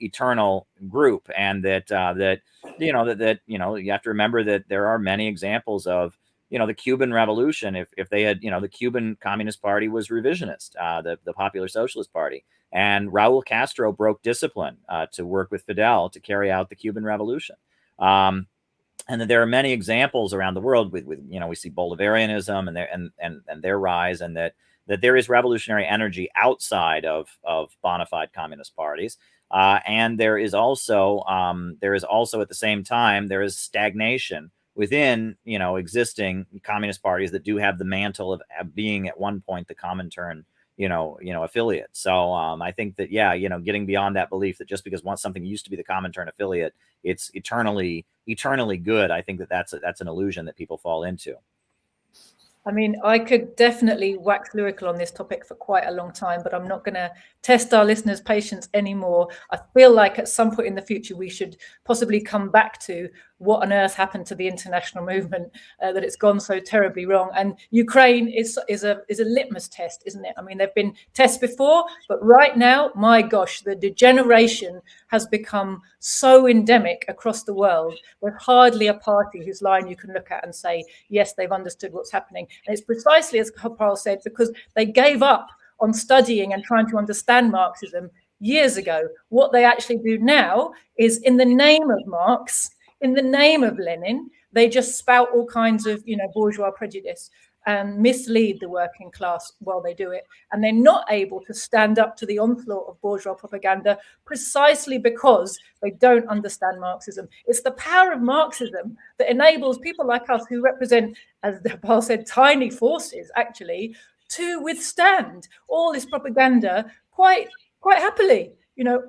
eternal group. And that you have to remember that there are many examples of the Cuban Revolution. If they had, the Cuban Communist Party was revisionist, the Popular Socialist Party, and Raul Castro broke discipline to work with Fidel to carry out the Cuban Revolution. And that there are many examples around the world with we see Bolivarianism and their rise, and that there is revolutionary energy outside of bona fide communist parties. And there is also at the same time, there is stagnation within, existing communist parties that do have the mantle of being at one point the Comintern, affiliate. So I think that, yeah, getting beyond that belief that just because something used to be the Comintern affiliate, it's eternally good. I think that that's an illusion that people fall into. I mean, I could definitely wax lyrical on this topic for quite a long time, but I'm not going to test our listeners' patience anymore. I feel like at some point in the future, we should possibly come back to what on earth happened to the international movement, that it's gone so terribly wrong. And Ukraine is a litmus test, isn't it? I mean, there've been tests before, but right now, my gosh, the degeneration has become so endemic across the world. There's hardly a party whose line you can look at and say, yes, they've understood what's happening. And it's precisely as Harpal said, because they gave up on studying and trying to understand Marxism years ago. What they actually do now is, in the name of Marx, in the name of Lenin, they just spout all kinds of, bourgeois prejudice and mislead the working class while they do it. And they're not able to stand up to the onslaught of bourgeois propaganda precisely because they don't understand Marxism. It's the power of Marxism that enables people like us, who represent, as Paul said, tiny forces, actually, to withstand all this propaganda quite happily.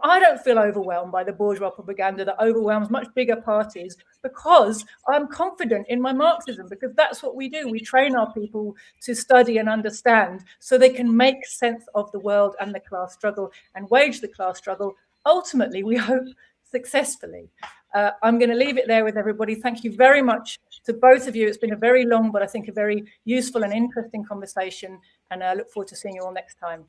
I don't feel overwhelmed by the bourgeois propaganda that overwhelms much bigger parties, because I'm confident in my Marxism, because that's what we do. We train our people to study and understand so they can make sense of the world and the class struggle and wage the class struggle, ultimately, we hope, successfully. I'm going to leave it there with everybody. Thank you very much to both of you. It's been a very long, but I think a very useful and interesting conversation, and I look forward to seeing you all next time.